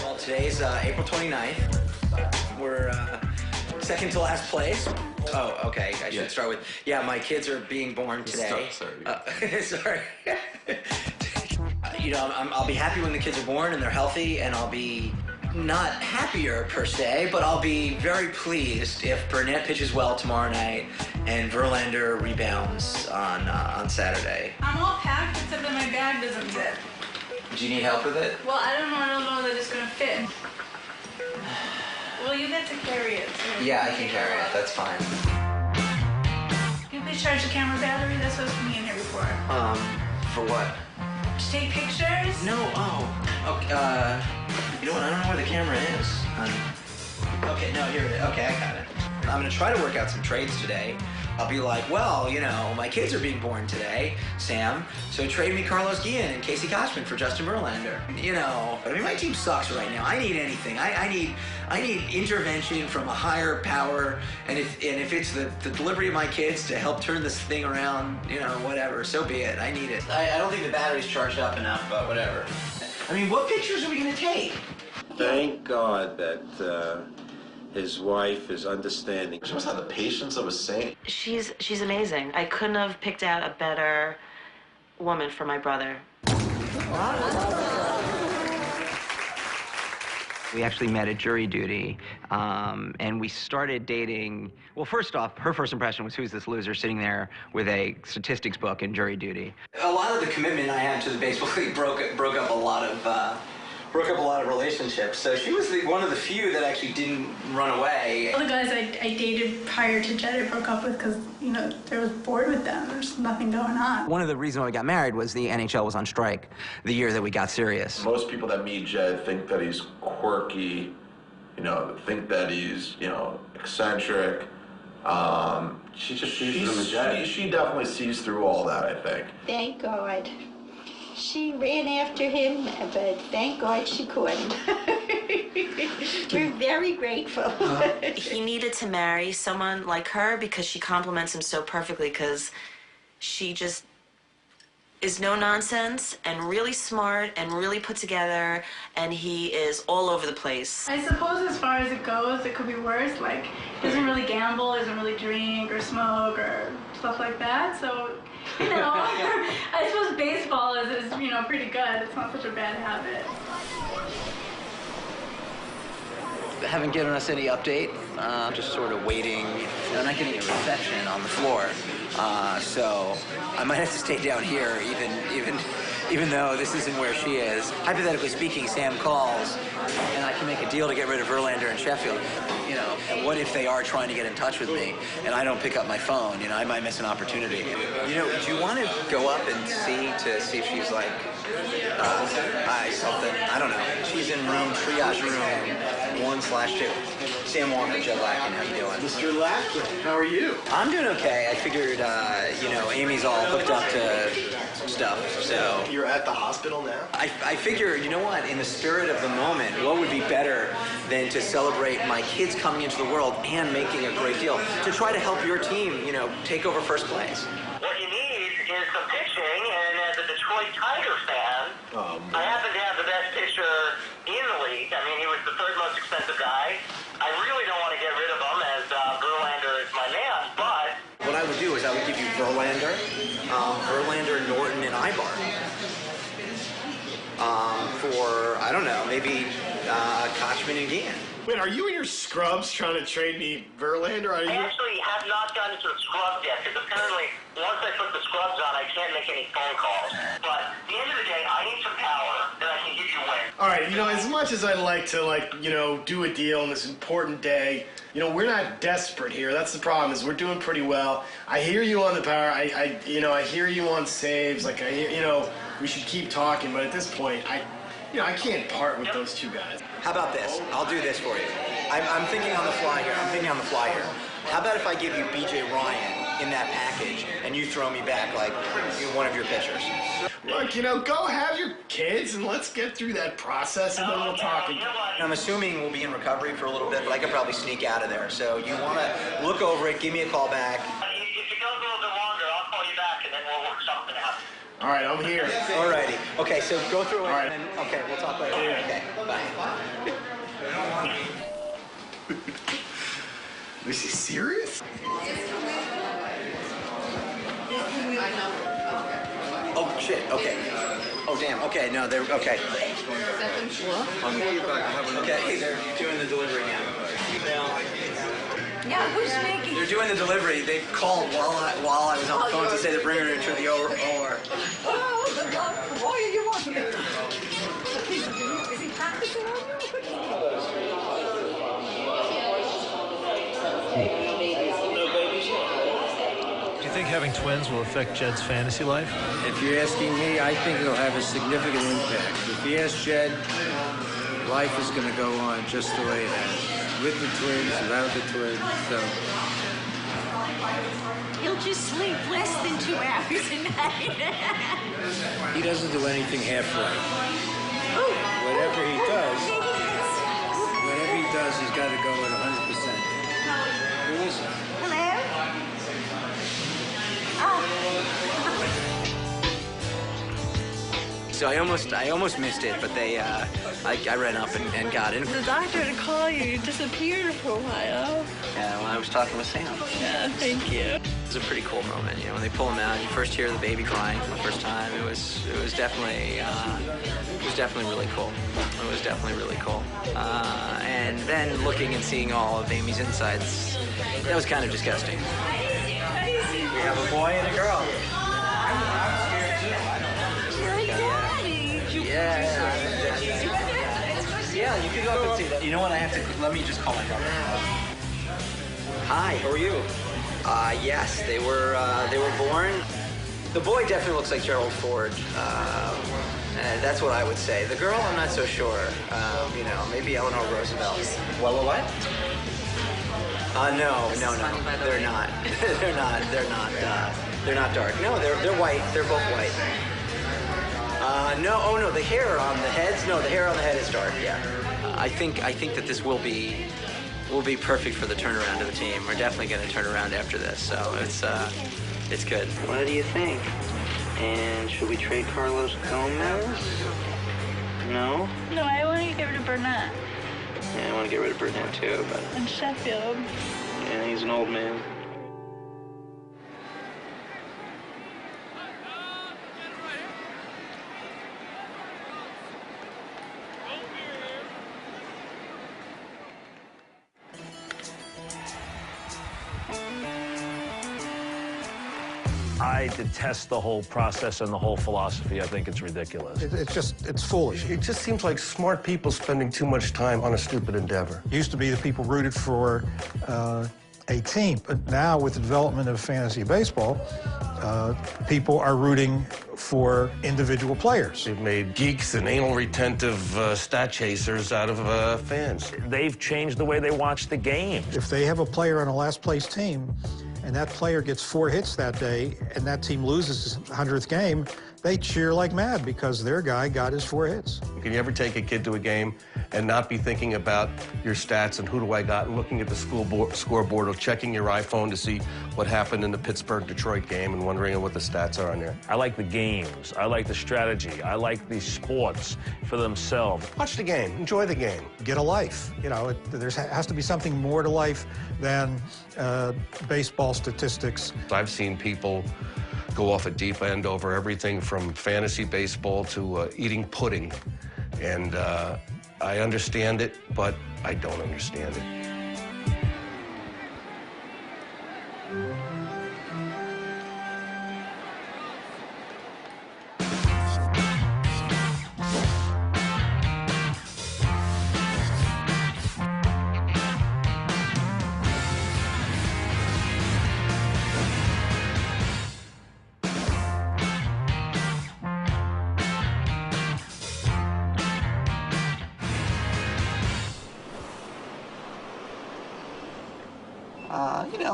Well, today's April 29th. We're second to last place. Oh, okay. I should start with, yeah, my kids are being born today. Sorry. You know, I'll be happy when the kids are born and they're healthy, and I'll be not happier per se, but I'll be very pleased if Burnett pitches well tomorrow night and Verlander rebounds on Saturday. I'm all packed except that my bag doesn't fit. Do you need help with it? Well, I don't know that it's gonna fit. Well, you get to carry it. So Yeah, I can carry it. That's fine. Can you please charge the camera battery? That's supposed to be in here before. For what? To take pictures? No, okay, you know what, I don't know where the camera is. Okay, no, here it is. Okay, I got it. I'm gonna try to work out some trades today. I'll be like, well, you know, my kids are being born today, Sam, so trade me Carlos Guillen and Casey Kotchman for Justin Verlander. You know, I mean, my team sucks right now. I need anything. I need intervention from a higher power, and if it's the delivery of my kids to help turn this thing around, you know, whatever, so be it. I need it. I don't think the battery's charged up enough, but whatever. I mean, what pictures are we gonna take? Thank God that his wife is understanding. She must have the patience of a saint. She's amazing. I couldn't have picked out a better woman for my brother. We actually met at jury duty, and we started dating. Well, first off, her first impression was, who's this loser sitting there with a statistics book in jury duty? A lot of the commitment I had to the baseball league broke up a lot of relationships. So she was one of the few that actually didn't run away. All the guys I dated prior to Jed, I broke up with because, you know, I was bored with them. There's nothing going on. One of the reasons why we got married was the NHL was on strike the year that we got serious. Most people that meet Jed think that he's quirky, you know, think that he's, you know, eccentric. She just sees through Jed. She definitely sees through all that, I think. Thank God. She ran after him, but thank God she couldn't. We're very grateful. He needed to marry someone like her because she compliments him so perfectly, because she just is no nonsense and really smart and really put together, and he is all over the place. I suppose as far as it goes, it could be worse. Like, he doesn't really gamble, doesn't really drink or smoke or stuff like that. So, you know, I suppose baseball is, you know, pretty good. It's not such a bad habit. They haven't given us any update. Just sort of waiting. I'm not getting a reception on the floor, so I might have to stay down here, even though this isn't where she is. Hypothetically speaking, Sam calls, and I can make a deal to get rid of Verlander and Sheffield. You know, what if they are trying to get in touch with me, and I don't pick up my phone? You know, I might miss an opportunity. You know, do you want to go up and see if she's like, something? I don't know. She's in triage room 1/2. Sam Walker, Jed Latkin, how you doing? Mr. Latkin, how are you? I'm doing okay. I figured, you know, Amy's all hooked up to stuff, so... You're at the hospital now? I figure, you know what, in the spirit of the moment, what would be better than to celebrate my kids coming into the world and making a great deal, to try to help your team, you know, take over first place. What you need is some pitching, and as a Detroit Tigers fan, I happen to have the best pitcher in the league. I mean, he was the third most expensive guy. I really don't want to get rid of him, as Verlander is my man, but... What I would do is I would give you Verlander, Norton, and Ibar. For, I don't know, maybe Kochman and Gann. Wait, are you in your scrubs trying to trade me Verlander? I actually have not gotten into the scrubs yet, because apparently once I put the scrubs on, I can't make any phone calls. But at the end of the day, I need some power that I can give you wins. All right, you know, as much as I'd like to, you know, do a deal on this important day, you know, we're not desperate here. That's the problem, is we're doing pretty well. I hear you on the power. I hear you on saves. Like, you know, we should keep talking. But at this point, I can't part with those two guys. How about this? I'll do this for you. I'm thinking on the fly here. How about if I give you B.J. Ryan in that package, and you throw me back like one of your pitchers? Look, you know, go have your kids, and let's get through that process, and then we'll talk again. I'm assuming we'll be in recovery for a little bit, but I could probably sneak out of there. So you want to look over it, give me a call back. If it goes a little bit longer, I'll call you back, and then we'll work something out. All right, I'm here. All righty. Okay, so go through it, All right. and then, okay, we'll talk later. Yeah. Okay, bye. Is he serious? Oh, shit, okay. Oh, damn, okay, no, they're, okay. Okay, they're doing the delivery now. Yeah, who's making? They're doing the delivery. They called while I was on the phone to say they're bringing her into the OR. Why are you watching it? Is he practicing on Do you think having twins will affect Jed's fantasy life? If you're asking me, I think it'll have a significant impact. If you ask Jed, life is going to go on just the way it has. With the twins, without the twins, so. He'll just sleep less than 2 hours a night. He doesn't do anything halfway. Whatever he does, he's got to go at 100%. Who is it? Hello? So I almost missed it, but I ran up and got in. The doctor to call you. You disappeared for a while. Yeah, when I was talking with Sam. Yeah, thank you. It was a pretty cool moment, when they pull him out, you first hear the baby crying for the first time. It was definitely really cool. It was definitely really cool. And then looking and seeing all of Amy's insides, that was kind of disgusting. We have a boy and a girl. Yeah, you can go up and see that. You know what? Let me just call my brother. Hi, how are you? Yes, they were born. The boy definitely looks like Gerald Ford. That's what I would say. The girl, I'm not so sure. Maybe Eleanor Roosevelt. Well, what? No, they're not. They're not dark. No, they're white. They're both white. No, the hair on the heads. No, the hair on the head is dark. Yeah. I think that this will be perfect for the turnaround of the team. We're definitely going to turn around after this, so it's good. What do you think? And should we trade Carlos Gomez? No? No, I want to get rid of Burnett. Yeah, I want to get rid of Burnett too, but... And Sheffield. Yeah, he's an old man. I detest the whole process and the whole philosophy. I think it's ridiculous. It's foolish. It just seems like smart people spending too much time on a stupid endeavor. Used to be the people rooted for a team, but now with the development of fantasy baseball, people are rooting for individual players. They've made geeks and anal retentive stat chasers out of fans. They've changed the way they watch the game. If they have a player on a last place team, and that player gets 4 hits that day, and that team loses his 100th game, they cheer like mad because their guy got his 4 hits. Can you ever take a kid to a game and not be thinking about your stats and who do I got and looking at the scoreboard or checking your iPhone to see what happened in the Pittsburgh-Detroit game and wondering what the stats are on there? I like the games. I like the strategy. I like the sports for themselves. Watch the game. Enjoy the game. Get a life. There has to be something more to life than baseball statistics. I've seen people go off a deep end over everything from fantasy baseball to eating pudding. And I understand it, but I don't understand it.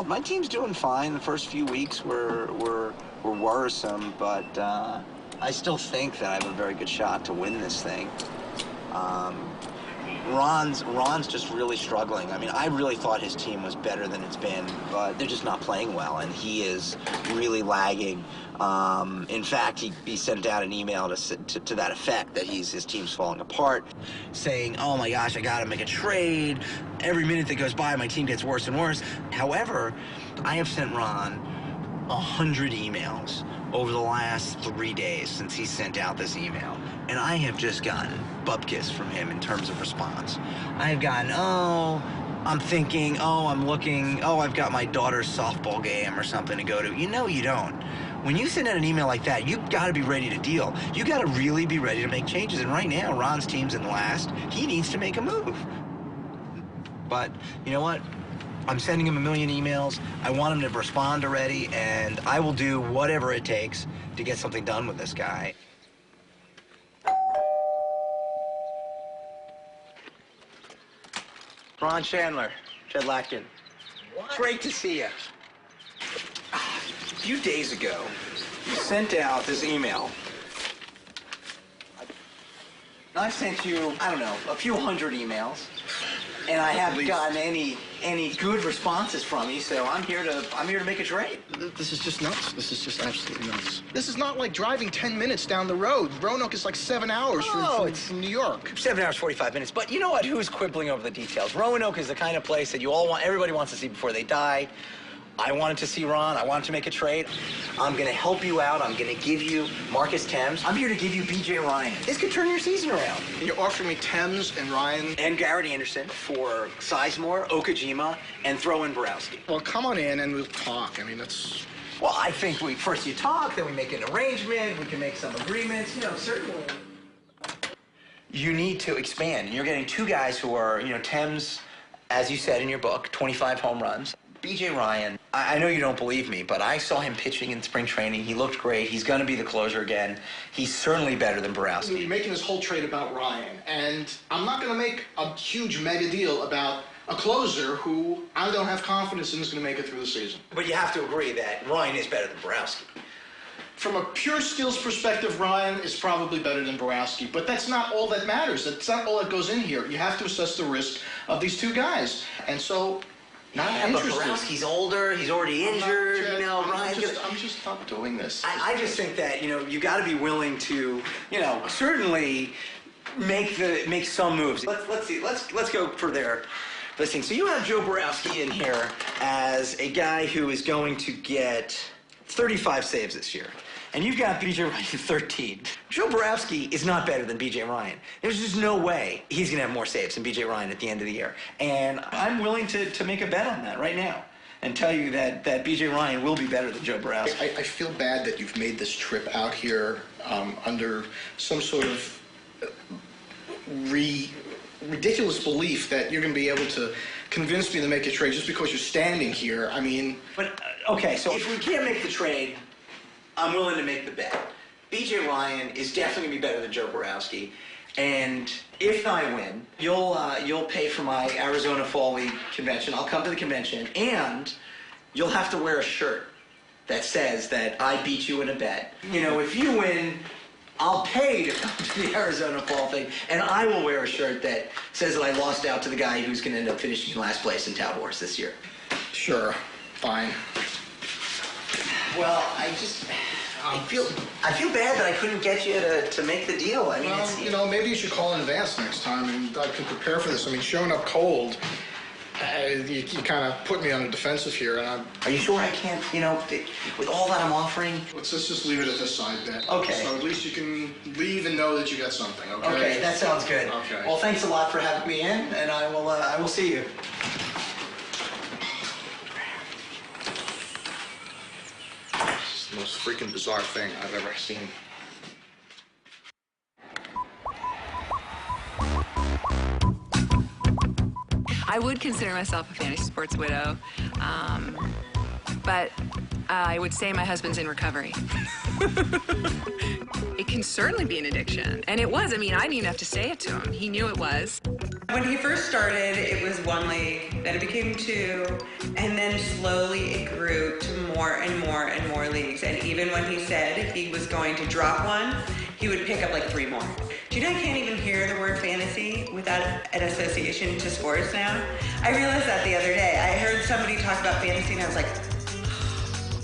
My team's doing fine. The first few weeks were worrisome, but I still think that I have a very good shot to win this thing. Ron's just really struggling. I mean, I really thought his team was better than it's been, but they're just not playing well, and he is really lagging. In fact, he sent out an email to that effect, that his team's falling apart, saying, oh my gosh, I gotta make a trade. Every minute that goes by, my team gets worse and worse. However, I have sent Ron 100 emails over the last 3 days since he sent out this email, and I have just gotten bupkis from him in terms of response. I have gotten, oh, I'm thinking, oh, I'm looking, oh, I've got my daughter's softball game or something to go to. You know you don't. When you send out an email like that, you've got to be ready to deal. You got to really be ready to make changes. And right now, Ron's team's in last. He needs to make a move. But you know what? I'm sending him 1 million emails. I want him to respond already, and I will do whatever it takes to get something done with this guy. Ron Chandler, Jed Latkin. What? Great to see you. A few days ago, you sent out this email. I've sent you, I don't know, a few hundred emails, and I haven't gotten any any good responses from you, so I'm here to make a trade. This is just nuts. This is just absolutely nuts. This is not like driving 10 minutes down the road. Roanoke is like 7 hours from New York. 7 hours, 45 minutes. But you know what? Who's quibbling over the details? Roanoke is the kind of place that everybody wants to see before they die. I wanted to see Ron. I wanted to make a trade. I'm going to help you out. I'm going to give you Marcus Thames. I'm here to give you B.J. Ryan. This could turn your season around. And you're offering me Thames and Ryan? And Garrett Anderson for Sizemore, Okajima, and throw in Borowski. Well, come on in and we'll talk. I mean, that's... Well, I think first you talk, then we make an arrangement. We can make some agreements. Certainly. You need to expand. And you're getting two guys who are, Thames, as you said in your book, 25 home runs. B.J. Ryan, I know you don't believe me, but I saw him pitching in spring training. He looked great. He's going to be the closer again. He's certainly better than Borowski. You're making this whole trade about Ryan, and I'm not going to make a huge mega deal about a closer who I don't have confidence in is going to make it through the season. But you have to agree that Ryan is better than Borowski. From a pure skills perspective, Ryan is probably better than Borowski, but that's not all that matters. That's not all that goes in here. You have to assess the risk of these two guys, and so... Not interested. But Borowski's older. He's already injured. I'm just not doing this. I just think that you got to be willing to certainly make some moves. Let's see. Let's go for their listing. So you have Joe Borowski in here as a guy who is going to get 35 saves this year. And you've got B.J. Ryan 13. Joe Borowski is not better than B.J. Ryan. There's just no way he's going to have more saves than B.J. Ryan at the end of the year. And I'm willing to make a bet on that right now and tell you that B.J. Ryan will be better than Joe Borowski. I feel bad that you've made this trip out here under some sort of ridiculous belief that you're going to be able to convince me to make a trade just because you're standing here. I mean... But, okay, so if we can't make the trade... I'm willing to make the bet. B.J. Ryan is definitely going to be better than Joe Borowski. And if I win, you'll pay for my Arizona Fall League convention. I'll come to the convention, and you'll have to wear a shirt that says that I beat you in a bet. If you win, I'll pay to come to the Arizona Fall thing, and I will wear a shirt that says that I lost out to the guy who's going to end up finishing in last place in Tout Wars this year. Sure. Fine. Well, I feel bad that I couldn't get you to make the deal. I mean, maybe you should call in advance next time, and I can prepare for this. I mean, showing up cold, you kind of put me on the defensive here, and Are you sure I can't? With all that I'm offering. Let's just leave it at this side bet. Okay. So at least you can leave and know that you got something. Okay. Okay, that sounds good. Okay. Well, thanks a lot for having me in, and I will see you. The most freaking bizarre thing I've ever seen. I would consider myself a fantasy sports widow, but I would say my husband's in recovery. It can certainly be an addiction, and it was. I mean, I didn't even have to say it to him. He knew it was. When he first started, it was 1 league, then it became 2, and then slowly it grew to more and more and more leagues. And even when he said he was going to drop one, he would pick up like 3 more. Do you know I can't even hear the word fantasy without an association to sports now? I realized that the other day. I heard somebody talk about fantasy, and I was like,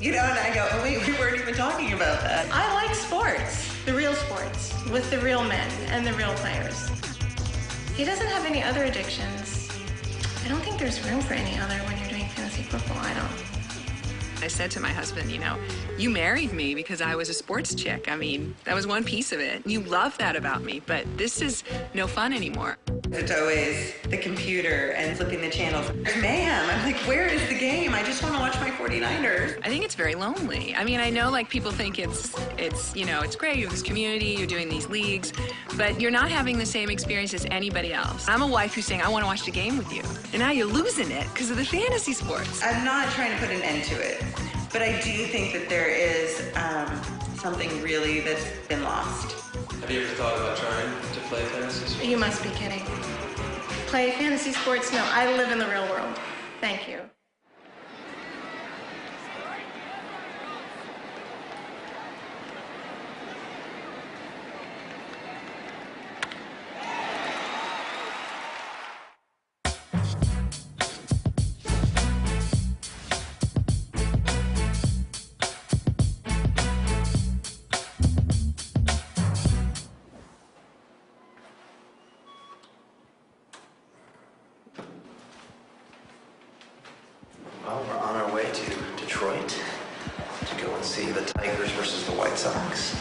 and I go, oh wait, we weren't even talking about that. I like sports, the real sports, with the real men and the real players. He doesn't have any other addictions. I don't think there's room for any other when you're doing fantasy football. I don't. I said to my husband, you married me because I was a sports chick. I mean, that was one piece of it. You love that about me, but this is no fun anymore. It's always the computer and flipping the channels. Mayhem. I'm like, where is the game? I just want to watch my 49ers. I think it's very lonely. I mean, I know people think it's great. You have this community, you're doing these leagues, but you're not having the same experience as anybody else. I'm a wife who's saying, I want to watch the game with you. And now you're losing it because of the fantasy sports. I'm not trying to put an end to it, but I do think that there is something really that's been lost. Have you ever thought about trying to play fantasy sports? You must be kidding. Play fantasy sports? No, I live in the real world. Thank you. Tigers versus the White Sox.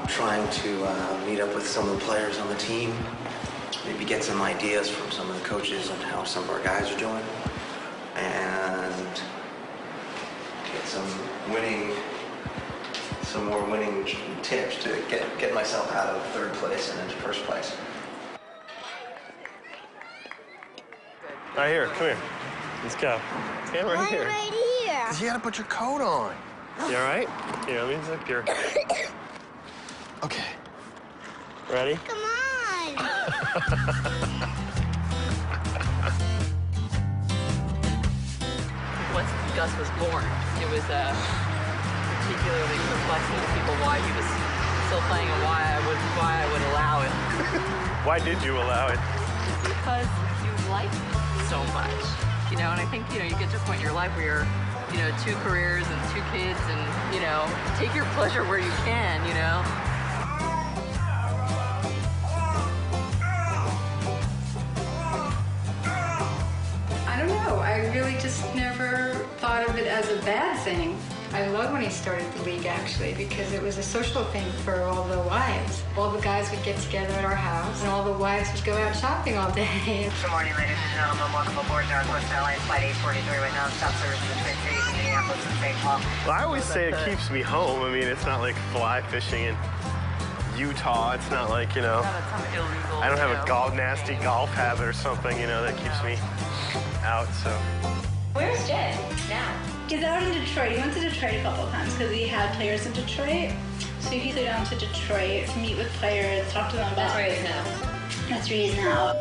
Trying to meet up with some of the players on the team, maybe get some ideas from some of the coaches on how some of our guys are doing, and get some more winning tips to get myself out of third place and into first place. All right, here, come here. Let's go. Stand right here. Right here. You gotta put your coat on. You all right? Here, let me zip your... Okay. Ready? Come on. Once Gus was born, it was particularly perplexing to people why he was still playing and why I would allow it. Why did you allow it? Because you like it so much, you know. And I think you get to a point in your life where you're, 2 careers and 2 kids, and take your pleasure where you can, I don't know. I really just never thought of it as a bad thing. I loved when he started the league, actually, because it was a social thing for all the wives. All the guys would get together at our house, and all the wives would go out shopping all day. Good morning, ladies and gentlemen. Welcome aboard Northwest Airlines Flight 843 with non-stop service to the Twin Cities and Minneapolis and St. Paul. Well, I always say it keeps me home. I mean, it's not like fly fishing in Utah. It's not like, I don't have a nasty golf habit or something, that keeps me out, so. Where's Jed now? He's out in Detroit. He went to Detroit a couple of times because he had players in Detroit. So he flew down to Detroit to meet with players, talk to them about... That's where he is now. That's where he is now.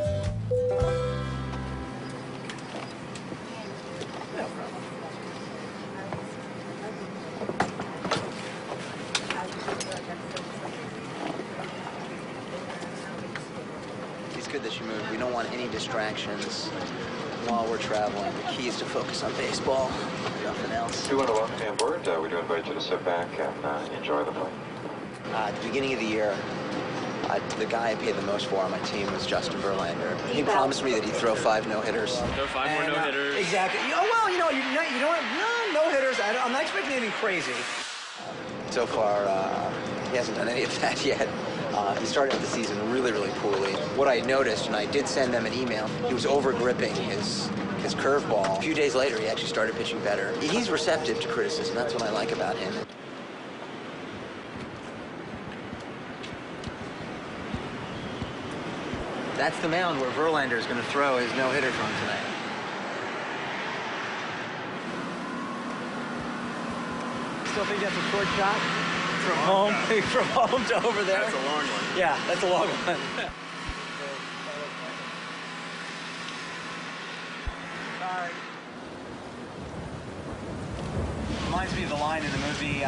It's good that you moved. We don't want any distractions while we're traveling. The key is to focus on baseball, nothing else. We want to welcome you on board. We do invite you to sit back and enjoy the flight. At the beginning of the year, the guy I paid the most for on my team was Justin Verlander. He promised me that he'd throw 5 no-hitters. Throw 5 more no-hitters. Exactly. Well, you know what? No-hitters. I'm not expecting anything crazy. So far, he hasn't done any of that yet. He started the season really, really poorly. What I noticed, and I did send them an email, he was over-gripping his curveball. A few days later, he actually started pitching better. He's receptive to criticism. That's what I like about him. That's the mound where Verlander is going to throw his no-hitter from tonight. Still think that's a short shot? From home to over there? That's a long one. Yeah, that's a long one. Sorry. Reminds me of the line in the movie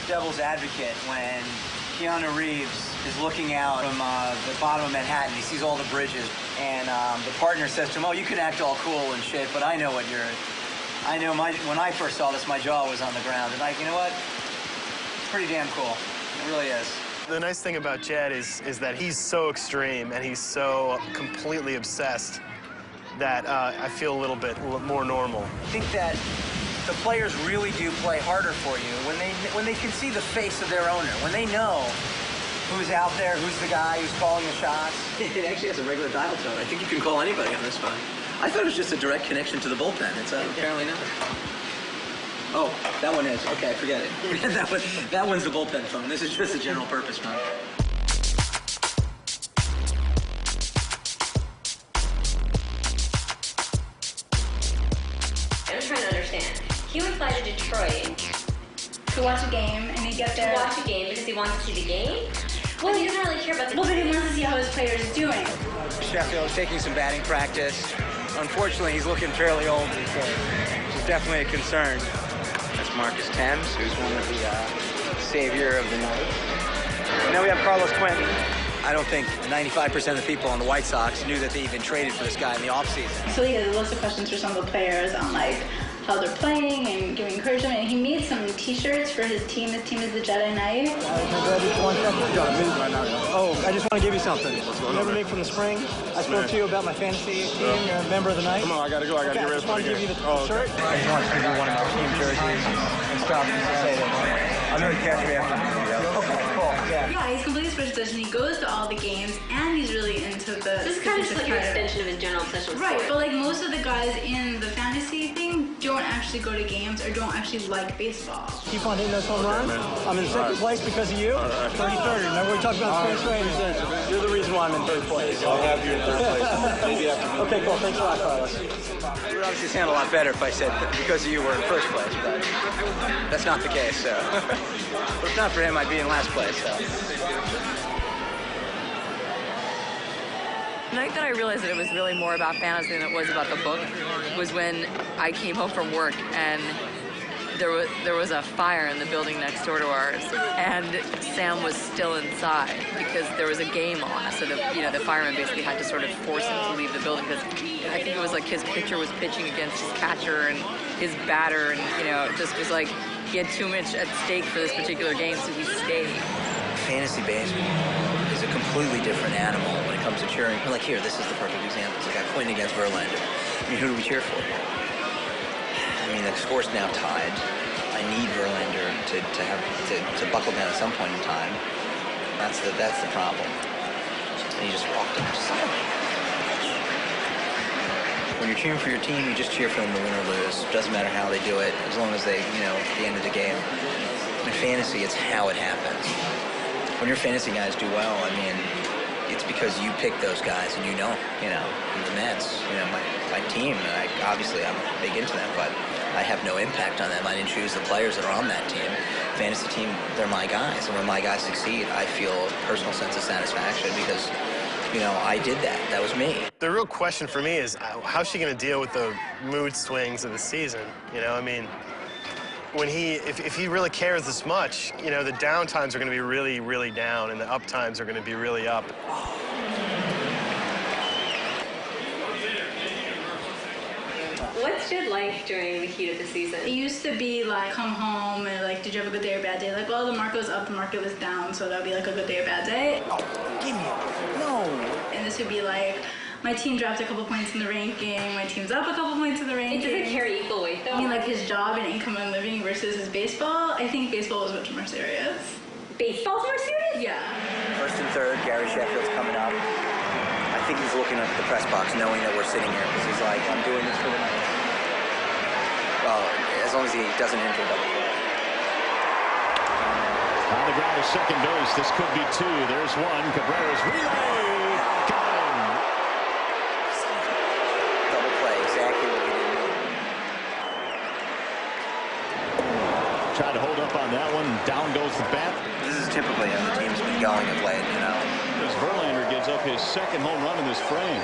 Devil's Advocate when Keanu Reeves is looking out from the bottom of Manhattan. He sees all the bridges, and the partner says to him, "Oh, you can act all cool and shit, but I know what you're." When I first saw this, my jaw was on the ground, and you know what? It's pretty damn cool. It really is. The nice thing about Jed is that he's so extreme and he's so completely obsessed that I feel a little bit more normal. I think that the players really do play harder for you when they can see the face of their owner, when they know who's out there, who's the guy who's calling the shots. It actually has a regular dial tone. I think you can call anybody on this phone. I thought it was just a direct connection to the bullpen. It's apparently not. Oh, that one is. Okay, forget it. That one's the bullpen phone. This is just a general purpose phone. I'm trying to understand. He would fly to Detroit to watch a game, and he'd get there to watch a game because he wants to see the game. Well, he doesn't really care about the. Well, but he wants to see how his players are doing. Sheffield taking some batting practice. Unfortunately, he's looking fairly old these days, which is definitely a concern. That's Marcus Thames, who's one of the savior of the night. And then we have Carlos Quentin. I don't think 95% of the people on the White Sox knew that they even traded for this guy in the offseason. So he has lots of questions for some of the players on how they're playing and giving encouragement. And he made some T-shirts for his team. His team is the Jedi Knight. Oh, I just want to give you something. Remember me from the spring? I spoke to you about my fantasy team. You're a member of the night. Come on, I gotta go. I gotta get ready for the game. I just want to give you the shirt. I just want to give you one of my team jerseys and stuff. Just to say that I'm going to catch me after the video. Okay, cool. Yeah, he's completely switched position. He goes to all the games, and he's really into the. This is kind of just like your extension of a general obsession with Right, sports. but like most of the guys in the fantasy thing don't actually go to games or don't actually like baseball. Keep on hitting those home runs. I'm in second place because of you. 30-30. Remember we talked about spring training? You're the reason why I'm in third place. I'll have you in third place. Maybe after. Okay, cool. Thanks a lot, Carlos. It would obviously sound a lot better if I said because of you were in first place, but that's not the case. So, but if not for him, I'd be in last place. So. The night that I realized that it was really more about fantasy than it was about the book was when I came home from work and there was a fire in the building next door to ours, and Sam was still inside because there was a game on. So the fireman basically had to sort of force him to leave the building because I think it was like his pitcher was pitching against his catcher and his batter, and it just was like he had too much at stake for this particular game, so he stayed. Fantasy baseball is a completely different animal when it comes to cheering. Like here, this is the perfect example. It's like I Quinn against Verlander. I mean, who do we cheer for? I mean, the score's now tied. I need Verlander to buckle down at some point in time. That's the problem. And he just walked up silently. When you're cheering for your team, you just cheer for them to win or lose. Doesn't matter how they do it, as long as they, at the end of the game. In fantasy, it's how it happens. When your fantasy guys do well, I mean, it's because you pick those guys and the Mets, my team, obviously I'm big into them, but I have no impact on them. I didn't choose the players that are on that team. Fantasy team, they're my guys, and when my guys succeed, I feel a personal sense of satisfaction because, I did that. That was me. The real question for me is, how's she going to deal with the mood swings of the season? I mean, when if he really cares this much, the down times are going to be really, really down, and the up times are going to be really up. What's Jed like during the heat of the season? It used to be like, come home and like, did you have a good day or bad day? Like, well, the market was up, the market was down, so that would be like a good day or bad day. Oh, give me a no. And this would be like, my team dropped a couple points in the ranking, my team's up a couple points in the ranking. It doesn't carry equal weight, though. I mean, like his job and income and living versus his baseball. I think baseball is much more serious. Baseball's more serious? Yeah. First and third, Gary Sheffield's coming up. I think he's looking at the press box knowing that we're sitting here because he's like, I'm doing this for the night. Well, as long as he doesn't enter a double play. On the ground to second base. This could be two. There's one. Cabrera's relay. Got him. Double play. Exactly what we did. Tried to hold up on that one. Down goes the bat. This is typically how the team's been going of late, As Verlander gives up his second home run in this frame.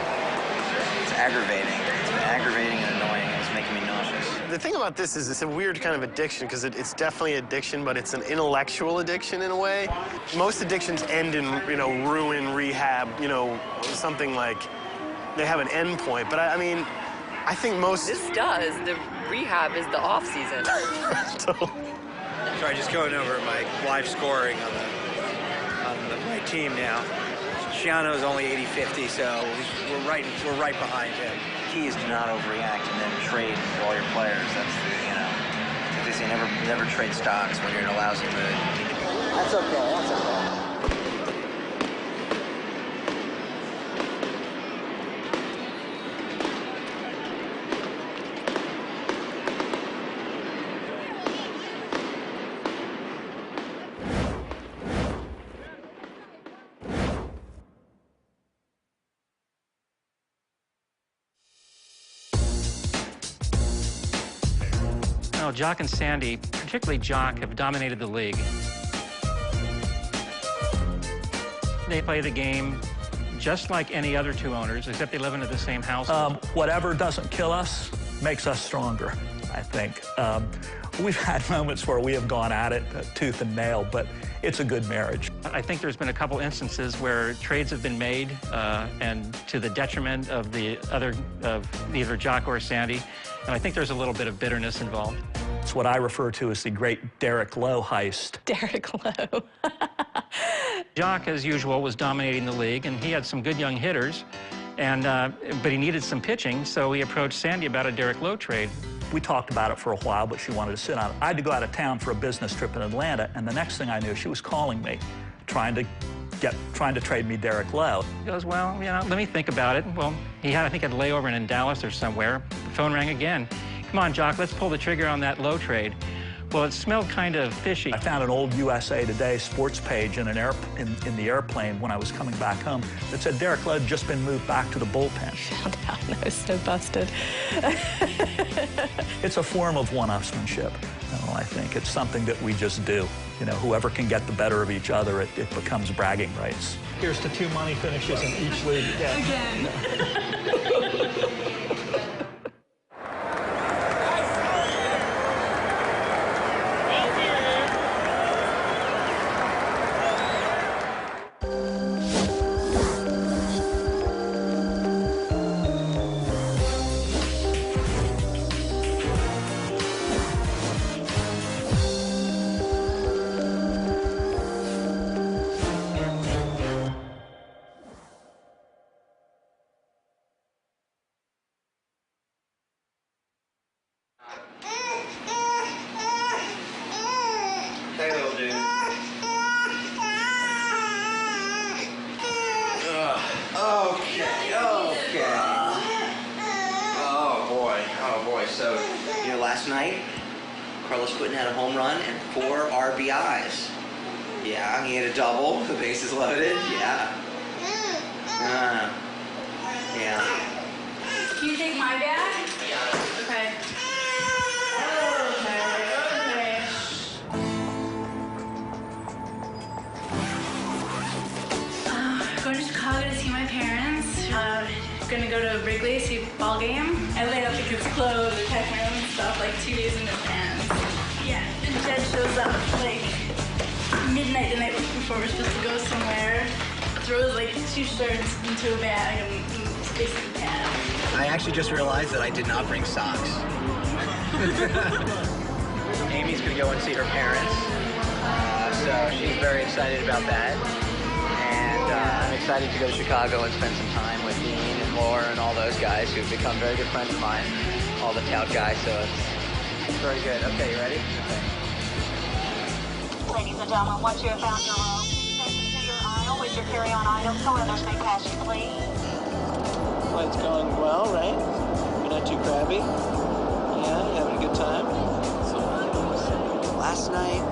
It's aggravating. It's aggravating and annoying. It's making me nauseous. The thing about this is it's a weird kind of addiction because it's definitely addiction, but it's an intellectual addiction in a way. Most addictions end in, ruin, rehab, something like they have an end point. But I mean, I think most... This does. The rehab is the off season. Sorry, just going over my live scoring on my team now. Shiano's only 80-50, so we're right behind him. The key is to not overreact and then trade all your players. That's the, they say never trade stocks when you're in a lousy mood. That's okay. That's okay. Jock and Sandy, particularly Jock, have dominated the league. They play the game just like any other two owners, except they live in the same house. Whatever doesn't kill us makes us stronger, I think. We've had moments where we have gone at it tooth and nail, but it's a good marriage. I think there's been a couple instances where trades have been made and to the detriment of either Jock or Sandy. And I think there's a little bit of bitterness involved. It's what I refer to as the great Derek Lowe heist. Derek Lowe. Jock, as usual, was dominating the league, and he had some good young hitters, but he needed some pitching, so he approached Sandy about a Derek Lowe trade. We talked about it for a while, but she wanted to sit on it. I had to go out of town for a business trip in Atlanta, and the next thing I knew, she was calling me, trying to trade me Derek Lowe. He goes, well, you know, let me think about it. Well, he had, I think, a layover in Dallas or somewhere. The phone rang again. Come on, Jock, let's pull the trigger on that Lowe trade. Well, it smelled kind of fishy. I found an old USA Today sports page in in the airplane when I was coming back home that said Derek Lowe had just been moved back to the bullpen. Found out, and I was so busted. It's a form of one-upsmanship. I think it's something that we just do. You know, whoever can get the better of each other, it becomes bragging rights. Here's to 2 money finishes in each league. Again. Hey, little dude. Okay. Oh boy. So, you know, last night, Carlos Quentin had a home run and 4 RBIs. Yeah, he had a double, the bases loaded. Yeah. Yeah. Can you take my bag? Okay. Going to Chicago to see my parents. Gonna go to Wrigley, see a ball game. I laid out the kids' clothes, I packed my own stuff like 2 days in advance. Yeah, and Jed shows up like midnight the night before we're supposed to go somewhere. Throws like 2 shirts into a bag and basically pad. I actually just realized that I did not bring socks. Amy's gonna go and see her parents, so she's very excited about that. And I'm excited to go to Chicago and spend some time with Dean and Laura and all those guys who've become very good friends of mine, all the tout guys, so it's very good. Okay, you ready? Okay. Ladies and gentlemen, once you have found your room, take it to your aisle with your carry-on items so others may pass you, please. Flight's going well, right? You're not too crabby? Yeah, you having a good time? Last night,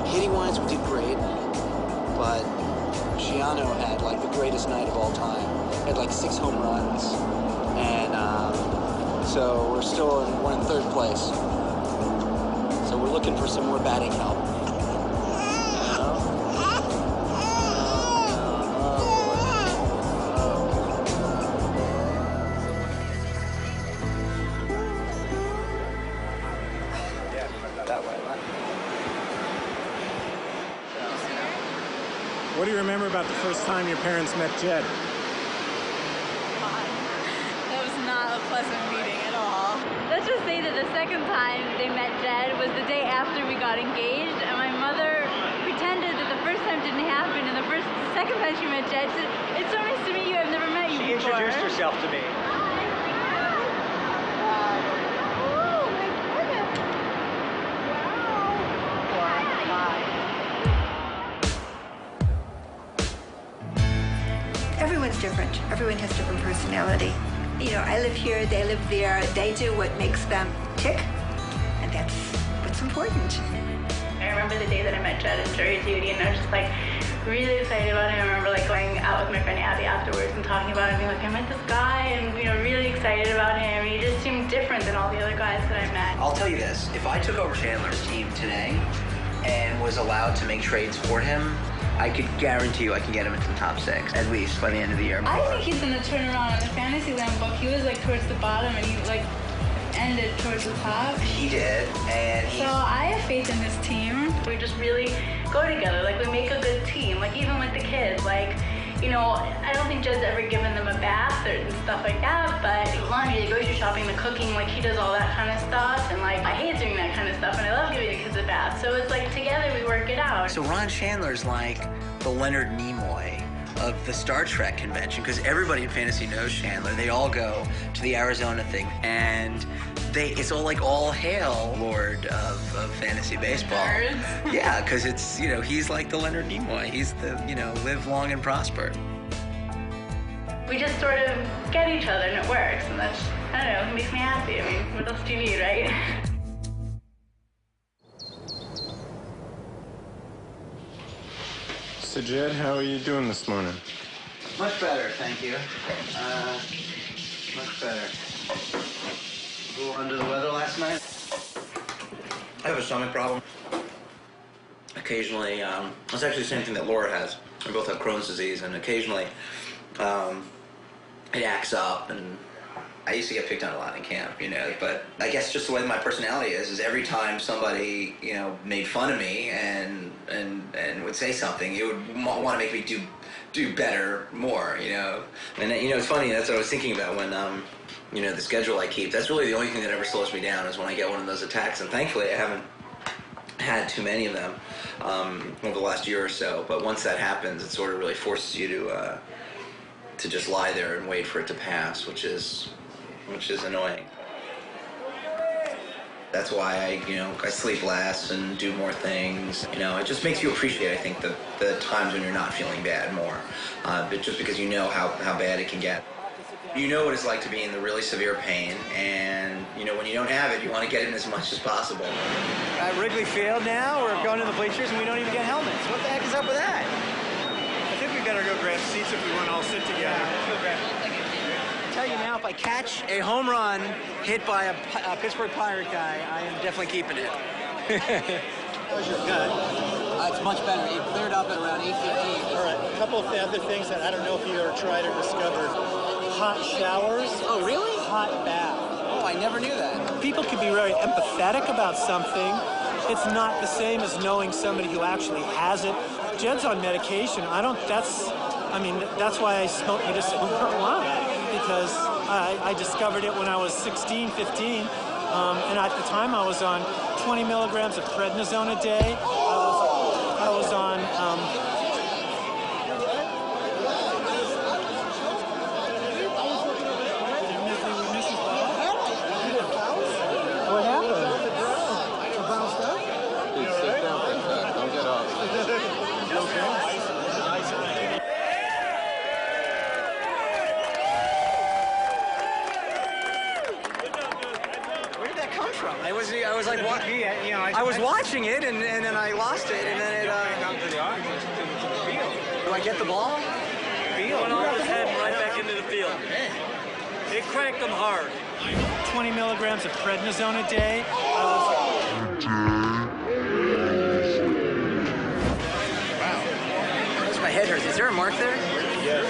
hitting-wise, we did great, but Giano had like the greatest night of all time. He had like 6 home runs, and so we're in 3rd place. So we're looking for some more batting help. What do you remember about the first time your parents met Jed? That was not a pleasant meeting at all. Let's just say that the second time they met Jed was the day after we got engaged, and my mother pretended that the first time didn't happen, and the second time she met Jed, she said, "It's so nice to meet you, I've never met you before." She introduced herself to me. Everyone's different. Everyone has different personality. You know, I live here, they live there. They do what makes them tick, and that's what's important. I remember the day that I met Jed in jury duty, and I was just like really excited about him. I remember like going out with my friend Abby afterwards and talking about him, being like, I met this guy, and you know, really excited about him. He just seemed different than all the other guys that I met. I'll tell you this, if I took over Chandler's team today and was allowed to make trades for him, I could guarantee you I can get him into the top 6, at least by the end of the year. I think he's gonna turn around in the Fantasyland book. He was like towards the bottom, and he like ended towards the top. He did, and so I have faith in this team. We just really go together. Like we make a good team. Like even with the kids, like, you know, I don't think Jed's ever given them a bath and stuff like that, but the laundry, the grocery shopping, the cooking, like he does all that kind of stuff, and like I hate doing that kind of stuff, and I love giving the kids a bath. So it's like together we work it out. So Ron Chandler's like the Leonard Nimoy of the Star Trek convention, because everybody in fantasy knows Chandler. They all go to the Arizona thing, and it's all like all hail Lord of fantasy baseball. Nerds. Yeah, because it's, you know, he's like the Leonard Nimoy. He's the, you know, live long and prosper. We just sort of get each other and it works, and that's, I don't know, it makes me happy. I mean, what else do you need, right? So Jed, how are you doing this morning? Much better, thank you. Much better. A little under the weather last night. I have a stomach problem. Occasionally, it's actually the same thing that Laura has. We both have Crohn's disease, and occasionally it acts up, and I used to get picked on a lot in camp, you know, but I guess just the way my personality is every time somebody, you know, made fun of me and would say something, it would want to make me do better, more, you know. And, you know, it's funny, that's what I was thinking about when, you know, the schedule I keep, that's really the only thing that ever slows me down is when I get one of those attacks, and thankfully I haven't had too many of them over the last year or so, but once that happens, it sort of really forces you to just lie there and wait for it to pass, which is annoying. That's why I sleep less and do more things. You know, it just makes you appreciate, I think, the times when you're not feeling bad more, but just because you know how bad it can get. You know what it's like to be in the really severe pain, and you know when you don't have it, you want to get in as much as possible. At Wrigley Field now, we're going to the bleachers and we don't even get helmets. What the heck is up with that? I think we better go grab seats if we want to all sit together. I'll tell you now, if I catch a home run hit by a Pittsburgh Pirate guy, I am definitely keeping it. How's your gut? It's much better. It cleared up at around 8:15. All right, a couple of other things that I don't know if you ever tried or discovered. Hot showers. Oh, really? Hot bath. Oh, I never knew that. People can be very empathetic about something. It's not the same as knowing somebody who actually has it. Jed's on medication. That's why I smoke medicinal marijuana, because I discovered it when I was 16, 15, and at the time I was on 20 milligrams of prednisone a day. I was on what happened? It bounced up? Please sit down for a sec. Don't get off. You okay? Where did that come from? I was like, what? I was watching it, and then I lost it, and then it. Do I get the ball? Went off his head right back into the field. It cranked him hard. 20 milligrams of prednisone a day. My head hurts. Is there a mark there? Yes.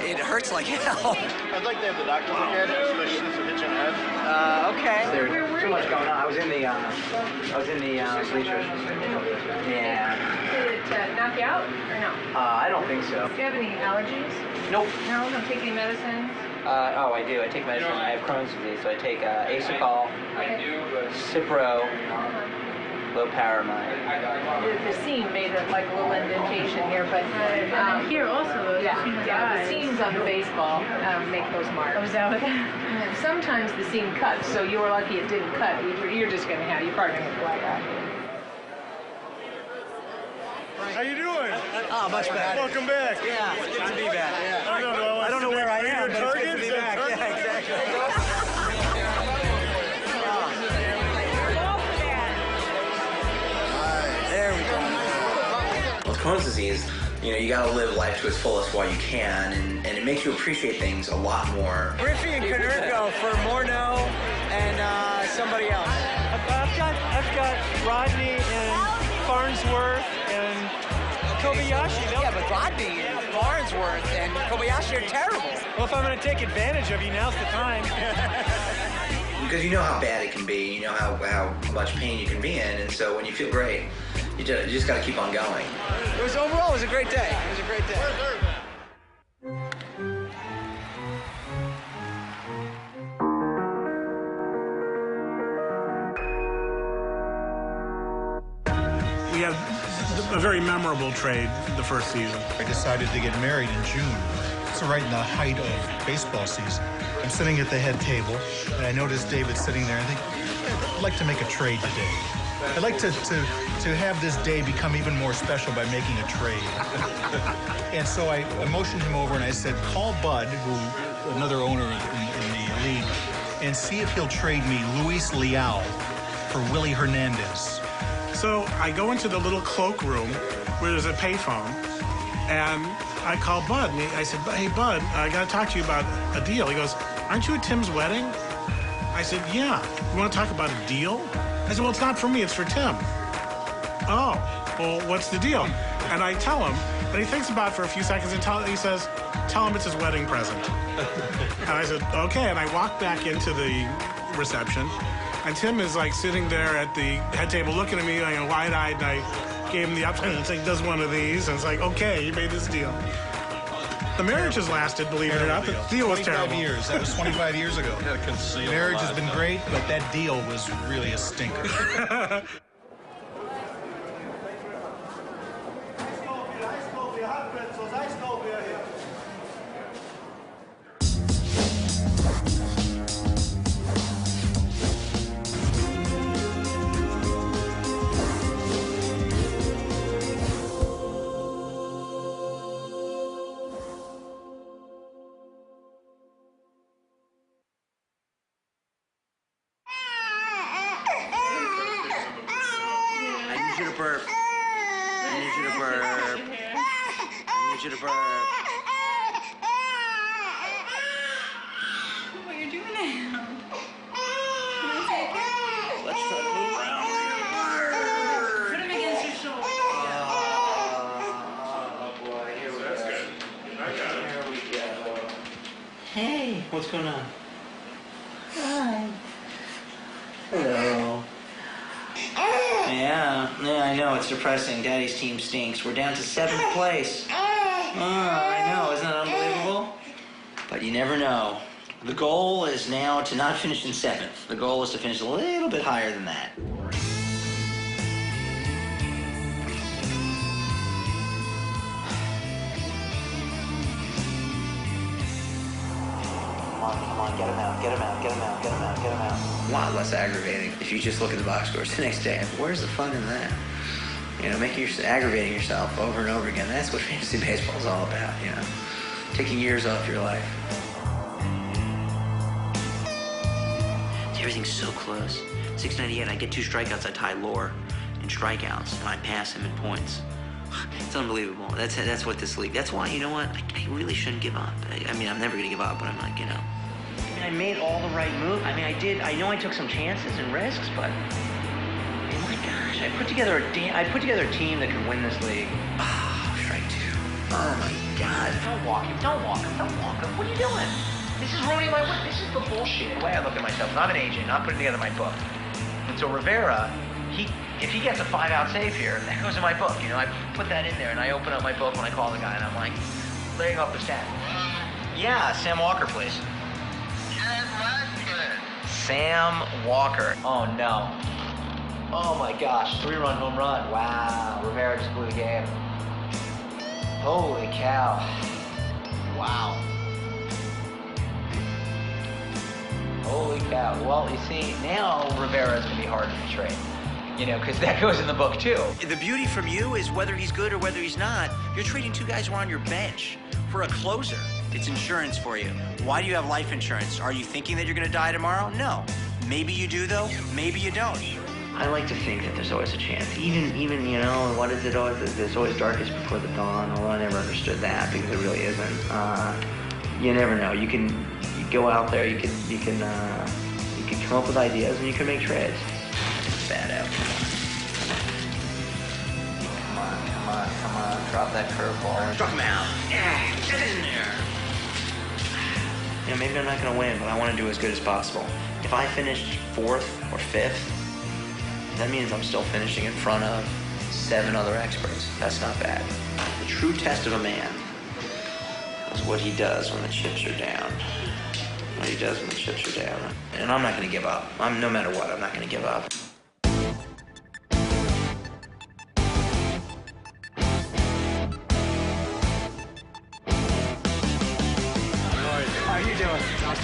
It hurts like hell. I'd like to have the doctor look at it, especially since it hit your head. Okay. There's too much going on. I was in the bleachers. Yeah. Did it knock you out or no? I don't think so. Do you have any allergies? Nope. No? Don't take any medicine? I do. I take medicine. I have Crohn's disease, so I take Asacol, Cipro, Loperamide. The seam made a little indentation here, but here also, the seams on the baseball make those marks. Oh, is that what that? And sometimes the seam cuts, so you were lucky it didn't cut. You're just going to have, you're probably going to black out. How you doing? Oh, much better. Welcome back. Yeah, it's good to be back. Yeah. I don't know where I am, but it's good to be back. Yeah, exactly. There we go. With Crohn's disease, you gotta live life to its fullest while you can, and it makes you appreciate things a lot more. Griffey and Konerko for Morneau and somebody else. I've got Rodney and Farnsworth and Kobayashi. Yeah, but Rodney and Farnsworth and Kobayashi are terrible. Well, if I'm going to take advantage of you, now's the time. Because you know how bad it can be, you know how much pain you can be in, and so when you feel great, you just got to keep on going. Overall, it was a great day. It was a great day. We have a very memorable trade the first season. I decided to get married in June. So right in the height of baseball season. I'm sitting at the head table, and I noticed David sitting there. I think, I'd like to make a trade today. I'd like to have this day become even more special by making a trade. And so I motioned him over, and I said, call Bud, who another owner in the league, and see if he'll trade me Luis Leal for Willie Hernandez. So I go into the little cloakroom where there's a payphone, and I call Bud, and I said, hey, Bud, I got to talk to you about a deal. He goes, aren't you at Tim's wedding? I said, yeah. You want to talk about a deal? I said, well, it's not for me, it's for Tim. Oh, well, what's the deal? And I tell him, and he thinks about it for a few seconds, and he says, tell him it's his wedding present. And I said, okay, and I walked back into the reception, and Tim is like sitting there at the head table looking at me like wide-eyed, and I gave him the upside and say, does one of these, and it's like, okay, you made this deal. The marriage has lasted, believe it or not. The deal was terrible. 25 years. That was 25 years ago. Marriage has been great, but that deal was really a stinker. What are you doing now? Let's try to move around. Put him against your shoulder. Oh, boy. Here we go. That's good. I got it. Here we go. Hey, what's going on? Hi. Hello. Yeah, I know. It's depressing. Daddy's team stinks. We're down to 7th place. I know. Isn't that unbelievable? But you never know. The goal is now to not finish in 7th. The goal is to finish a little bit higher than that. Come on, get him out, get him out, get him out, get him out, get him out. A lot less aggravating if you just look at the box scores the next day. Where's the fun in that? You know, aggravating yourself over and over again. That's what fantasy baseball is all about, you know. Taking years off your life. Everything's so close. 698, I get 2 strikeouts, I tie Lore in strikeouts, and I pass him in points. It's unbelievable. That's what this league. That's why, you know what? I really shouldn't give up. I mean, I'm never gonna give up, but I'm like, you know. I mean, I made all the right moves. I mean, I know I took some chances and risks, but oh my gosh, I put together a team that could win this league. Oh, strike 2. Oh my God. Don't walk him. Don't walk him. Don't walk him. What are you doing? This is ruining my win. This is the bullshit. The way I look at myself, I'm an agent, not putting together my book. And so Rivera, if he gets a 5-out save here, that goes in my book. You know, I put that in there, and I open up my book when I call the guy, and I'm like, laying off the stat. Yeah, Sam Walker, please. Sam Walker. Oh, no. Oh, my gosh. 3-run home run. Wow. Rivera just blew the game. Holy cow. Wow. Holy cow. Well, you see, now Rivera's going to be harder to trade. You know, because that goes in the book, too. The beauty from you is whether he's good or whether he's not, you're trading 2 guys who are on your bench for a closer. It's insurance for you. Why do you have life insurance? Are you thinking that you're going to die tomorrow? No. Maybe you do, though. Maybe you don't. I like to think that there's always a chance. Even you know, what is it always? There's always darkest before the dawn, although I never understood that because it really isn't. You never know. You go out there, you can come up with ideas and you can make trades. Bad out. Come on. Drop that curveball. Struck him out. Yeah, get in there. You know, maybe I'm not going to win, but I want to do as good as possible. If I finish 4th or 5th, that means I'm still finishing in front of 7 other experts. That's not bad. The true test of a man is what he does when the chips are down. What he does when the chips are down. And I'm not going to give up. No matter what, I'm not going to give up.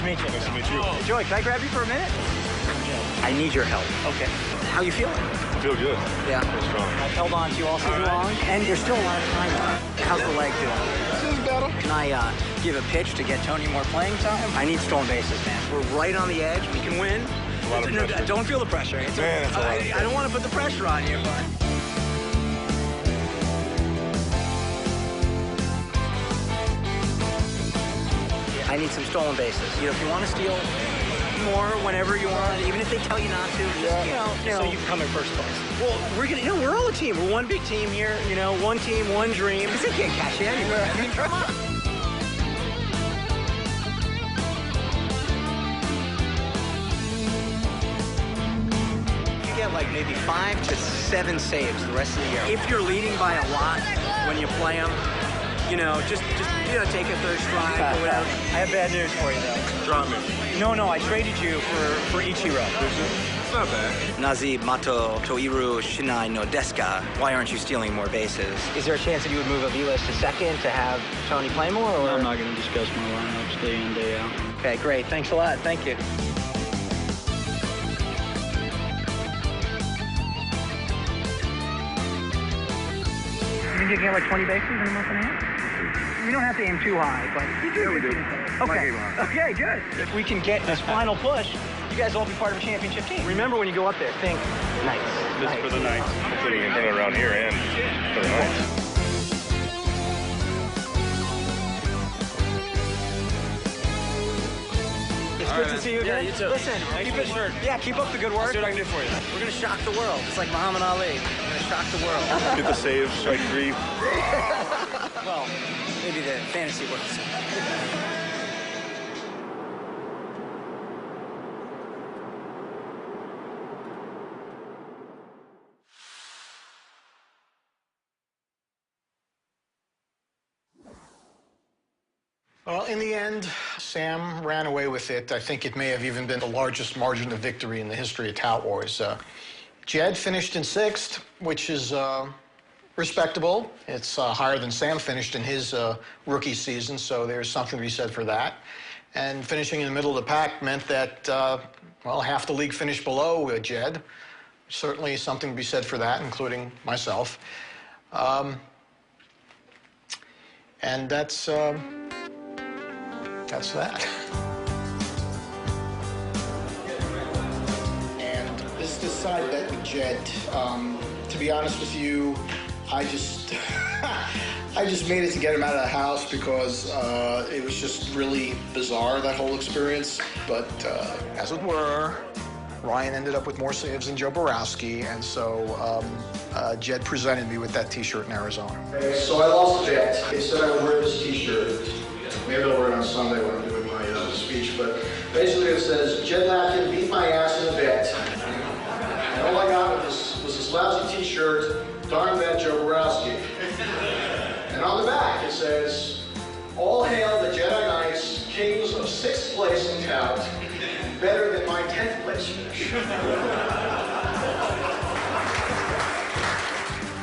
to meet you. Nice to meet you. Joey, can I grab you for a minute? I need your help. Okay. How you feeling? I feel good. Yeah. Feel strong. I've held on to you all season long, and there's still a lot of time left. How's the leg doing? This is better. Can I give a pitch to get Tony more playing time? I need stolen bases, man. We're right on the edge. We can win. A lot of pressure. Don't feel the pressure. Man, that's a lot of pressure. I don't want to put the pressure on you, but... I need some stolen bases. You know, if you want to steal more whenever you want, even if they tell you not to, just, you know. So you come in first place. Well, we're all a team. We're one big team here. You know, one team, one dream. Because they can't cash you anywhere. I mean, come on. You get like maybe 5 to 7 saves the rest of the year. If you're leading by a lot when you play them, you know, just take a third strike or whatever. I have bad news for you, though. Drop me. No, I traded you for Ichiro. It's not bad. Nazib, Mato, Toiru, Shinai, no Deska. Why aren't you stealing more bases? Is there a chance that you would move Aviles to second to have Tony play more? Or? I'm not going to discuss my lineups day in, day out. Okay, great. Thanks a lot. Thank you. You think you can get like 20 bases in a month and a half? We don't have to aim too high, but... Yeah, we do. Okay, good. If we can get this final push, you guys will all be part of a championship team. Remember when you go up there, think Knights. This is for the Knights. Hopefully we can turn it around here and for the Knights. It's good to see you again. Yeah, you too. Listen, keep up the good work. See what I can do for you. We're going to shock the world. It's like Muhammad Ali. We're going to shock the world. Get the save, strike 3. Well, maybe the fantasy world. Well, in the end, Sam ran away with it. I think it may have even been the largest margin of victory in the history of Tout Wars. Jed finished in 6th, which is respectable. It's higher than Sam finished in his rookie season, so there's something to be said for that. And finishing in the middle of the pack meant that, well, half the league finished below Jed. Certainly something to be said for that, including myself. And that's that. And this is the side bet with Jed. To be honest with you, I just made it to get him out of the house because it was just really bizarre, that whole experience. But as it were, Ryan ended up with more saves than Joe Borowski, and so Jed presented me with that T-shirt in Arizona. Okay, so I lost the bet. They said I would wear this T-shirt. Maybe I'll wear it on Sunday when I'm doing my speech, but basically it says, Jed Latkin beat my ass in a bet. And all I got was this lousy T-shirt, darn that Joe Borowski. And on the back it says, all hail the Jedi Knights, kings of 6th place in Tout, better than my 10th place finish.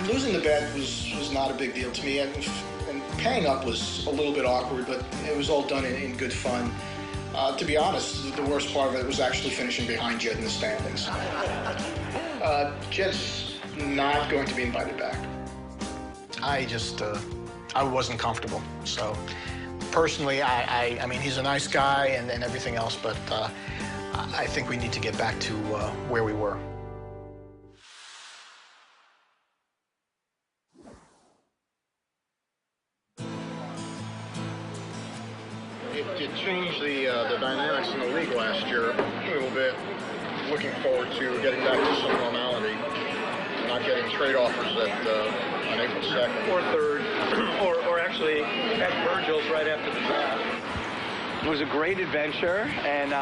Losing the bet was not a big deal to me. And paying up was a little bit awkward, but it was all done in good fun. To be honest, the worst part of it was actually finishing behind Jed in the standings. Jed's not going to be invited back. I wasn't comfortable. So personally, I mean, he's a nice guy and everything else, but I think we need to get back to where we were. It changed the dynamics in the league last year a little bit. Looking forward to getting back to some normality, not getting trade offers on April 2nd. Or 3rd, or actually at Virgil's right after the draft. It was a great adventure, and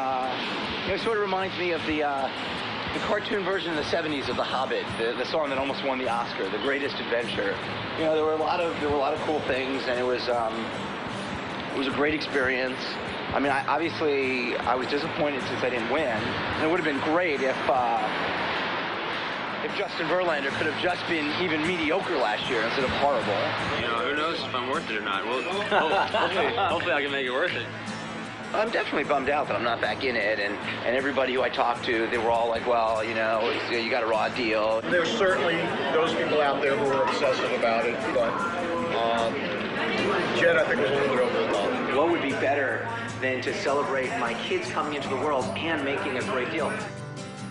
it sort of reminds me of the cartoon version in the 70s of The Hobbit, the song that almost won the Oscar, The Greatest Adventure. You know, there were a lot of cool things, and it was a great experience. I mean, obviously, I was disappointed since I didn't win. And it would have been great if Justin Verlander could have just been even mediocre last year instead of horrible. You know, who knows if I'm worth it or not. Well, hopefully I can make it worth it. I'm definitely bummed out that I'm not back in it, and everybody who I talked to, they were all like, well, you know, you got a raw deal. There's certainly those people out there who are obsessive about it, but Jed, I think, was a little bit over the top. What would be better than to celebrate my kids coming into the world and making a great deal?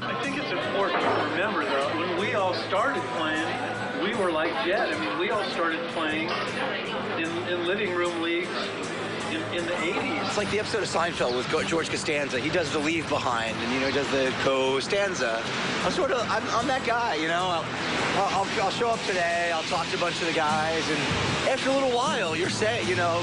I think it's important to remember, though, when we all started playing, we were like Jed. I mean, we all started playing in living room leagues in the 80s. It's like the episode of Seinfeld with George Costanza. He does the leave behind, and, you know, he does the Costanza. I'm that guy, you know. I'll show up today, I'll talk to a bunch of the guys, and after a little while, you're saying, you know,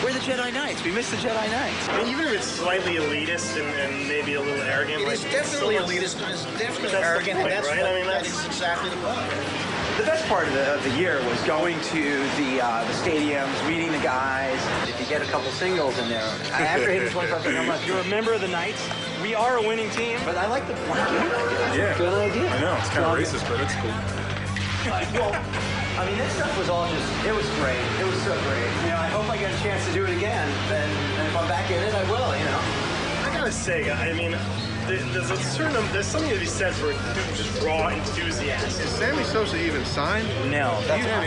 we're the Jedi Knights. We miss the Jedi Knights. I mean, even if it's slightly elitist and maybe a little arrogant, It's definitely elitist, it's definitely arrogant, and that's right? I mean, that is exactly the point. The best part of the year was going to the stadiums, meeting the guys. If you get a couple singles in there, after hitting 25 how much? You're a member of the Knights. We are a winning team. But I like the blanket idea. Yeah. Good idea. I know, it's kind of racist, but it's cool. Well, I mean, this stuff was all it was great. It was so great. You know, I hope I get a chance to do it again. And if I'm back in it, I will, you know. I gotta say, I mean, there's something to be said for just raw enthusiasm. Is Sammy Sosa even signed? No. Do you have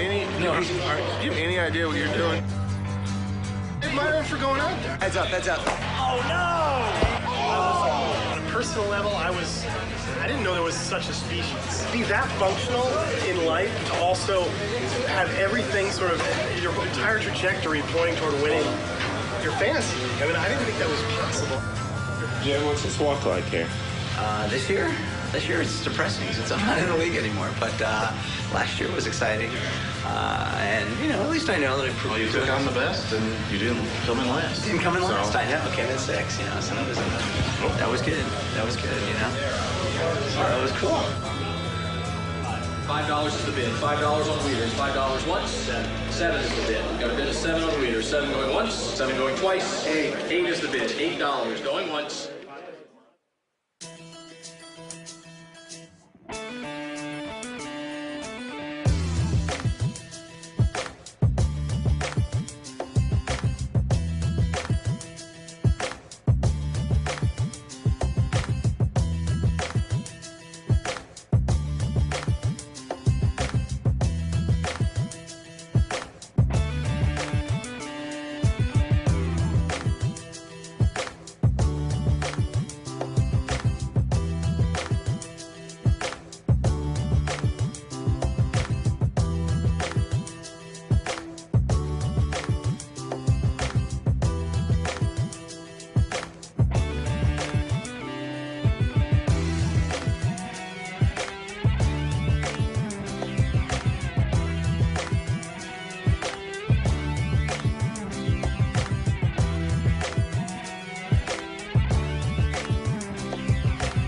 any idea what you're doing? Admire him for going out there. Heads up, heads up. Oh no! On a personal level, I didn't know there was such a species. Be that functional in life to also have everything sort of, your entire trajectory pointing toward winning your fantasy league. I mean, I didn't think that was possible. Yeah, what's this walk like here? This year it's depressing since I'm not in the league anymore. But last year was exciting, and you know, at least I know that I proved. Well, you took on the best, and you didn't come in last. Didn't come in last. I know. Came in 6. You know, so that was good. That was good. You know, so that was cool. $5 is the bid. $5 on Weeders. $5 once. 7 is the bid. We've got a bid of 7 on Weeders. 7 going once. 7 going twice. 8 is the bid. $8 going once.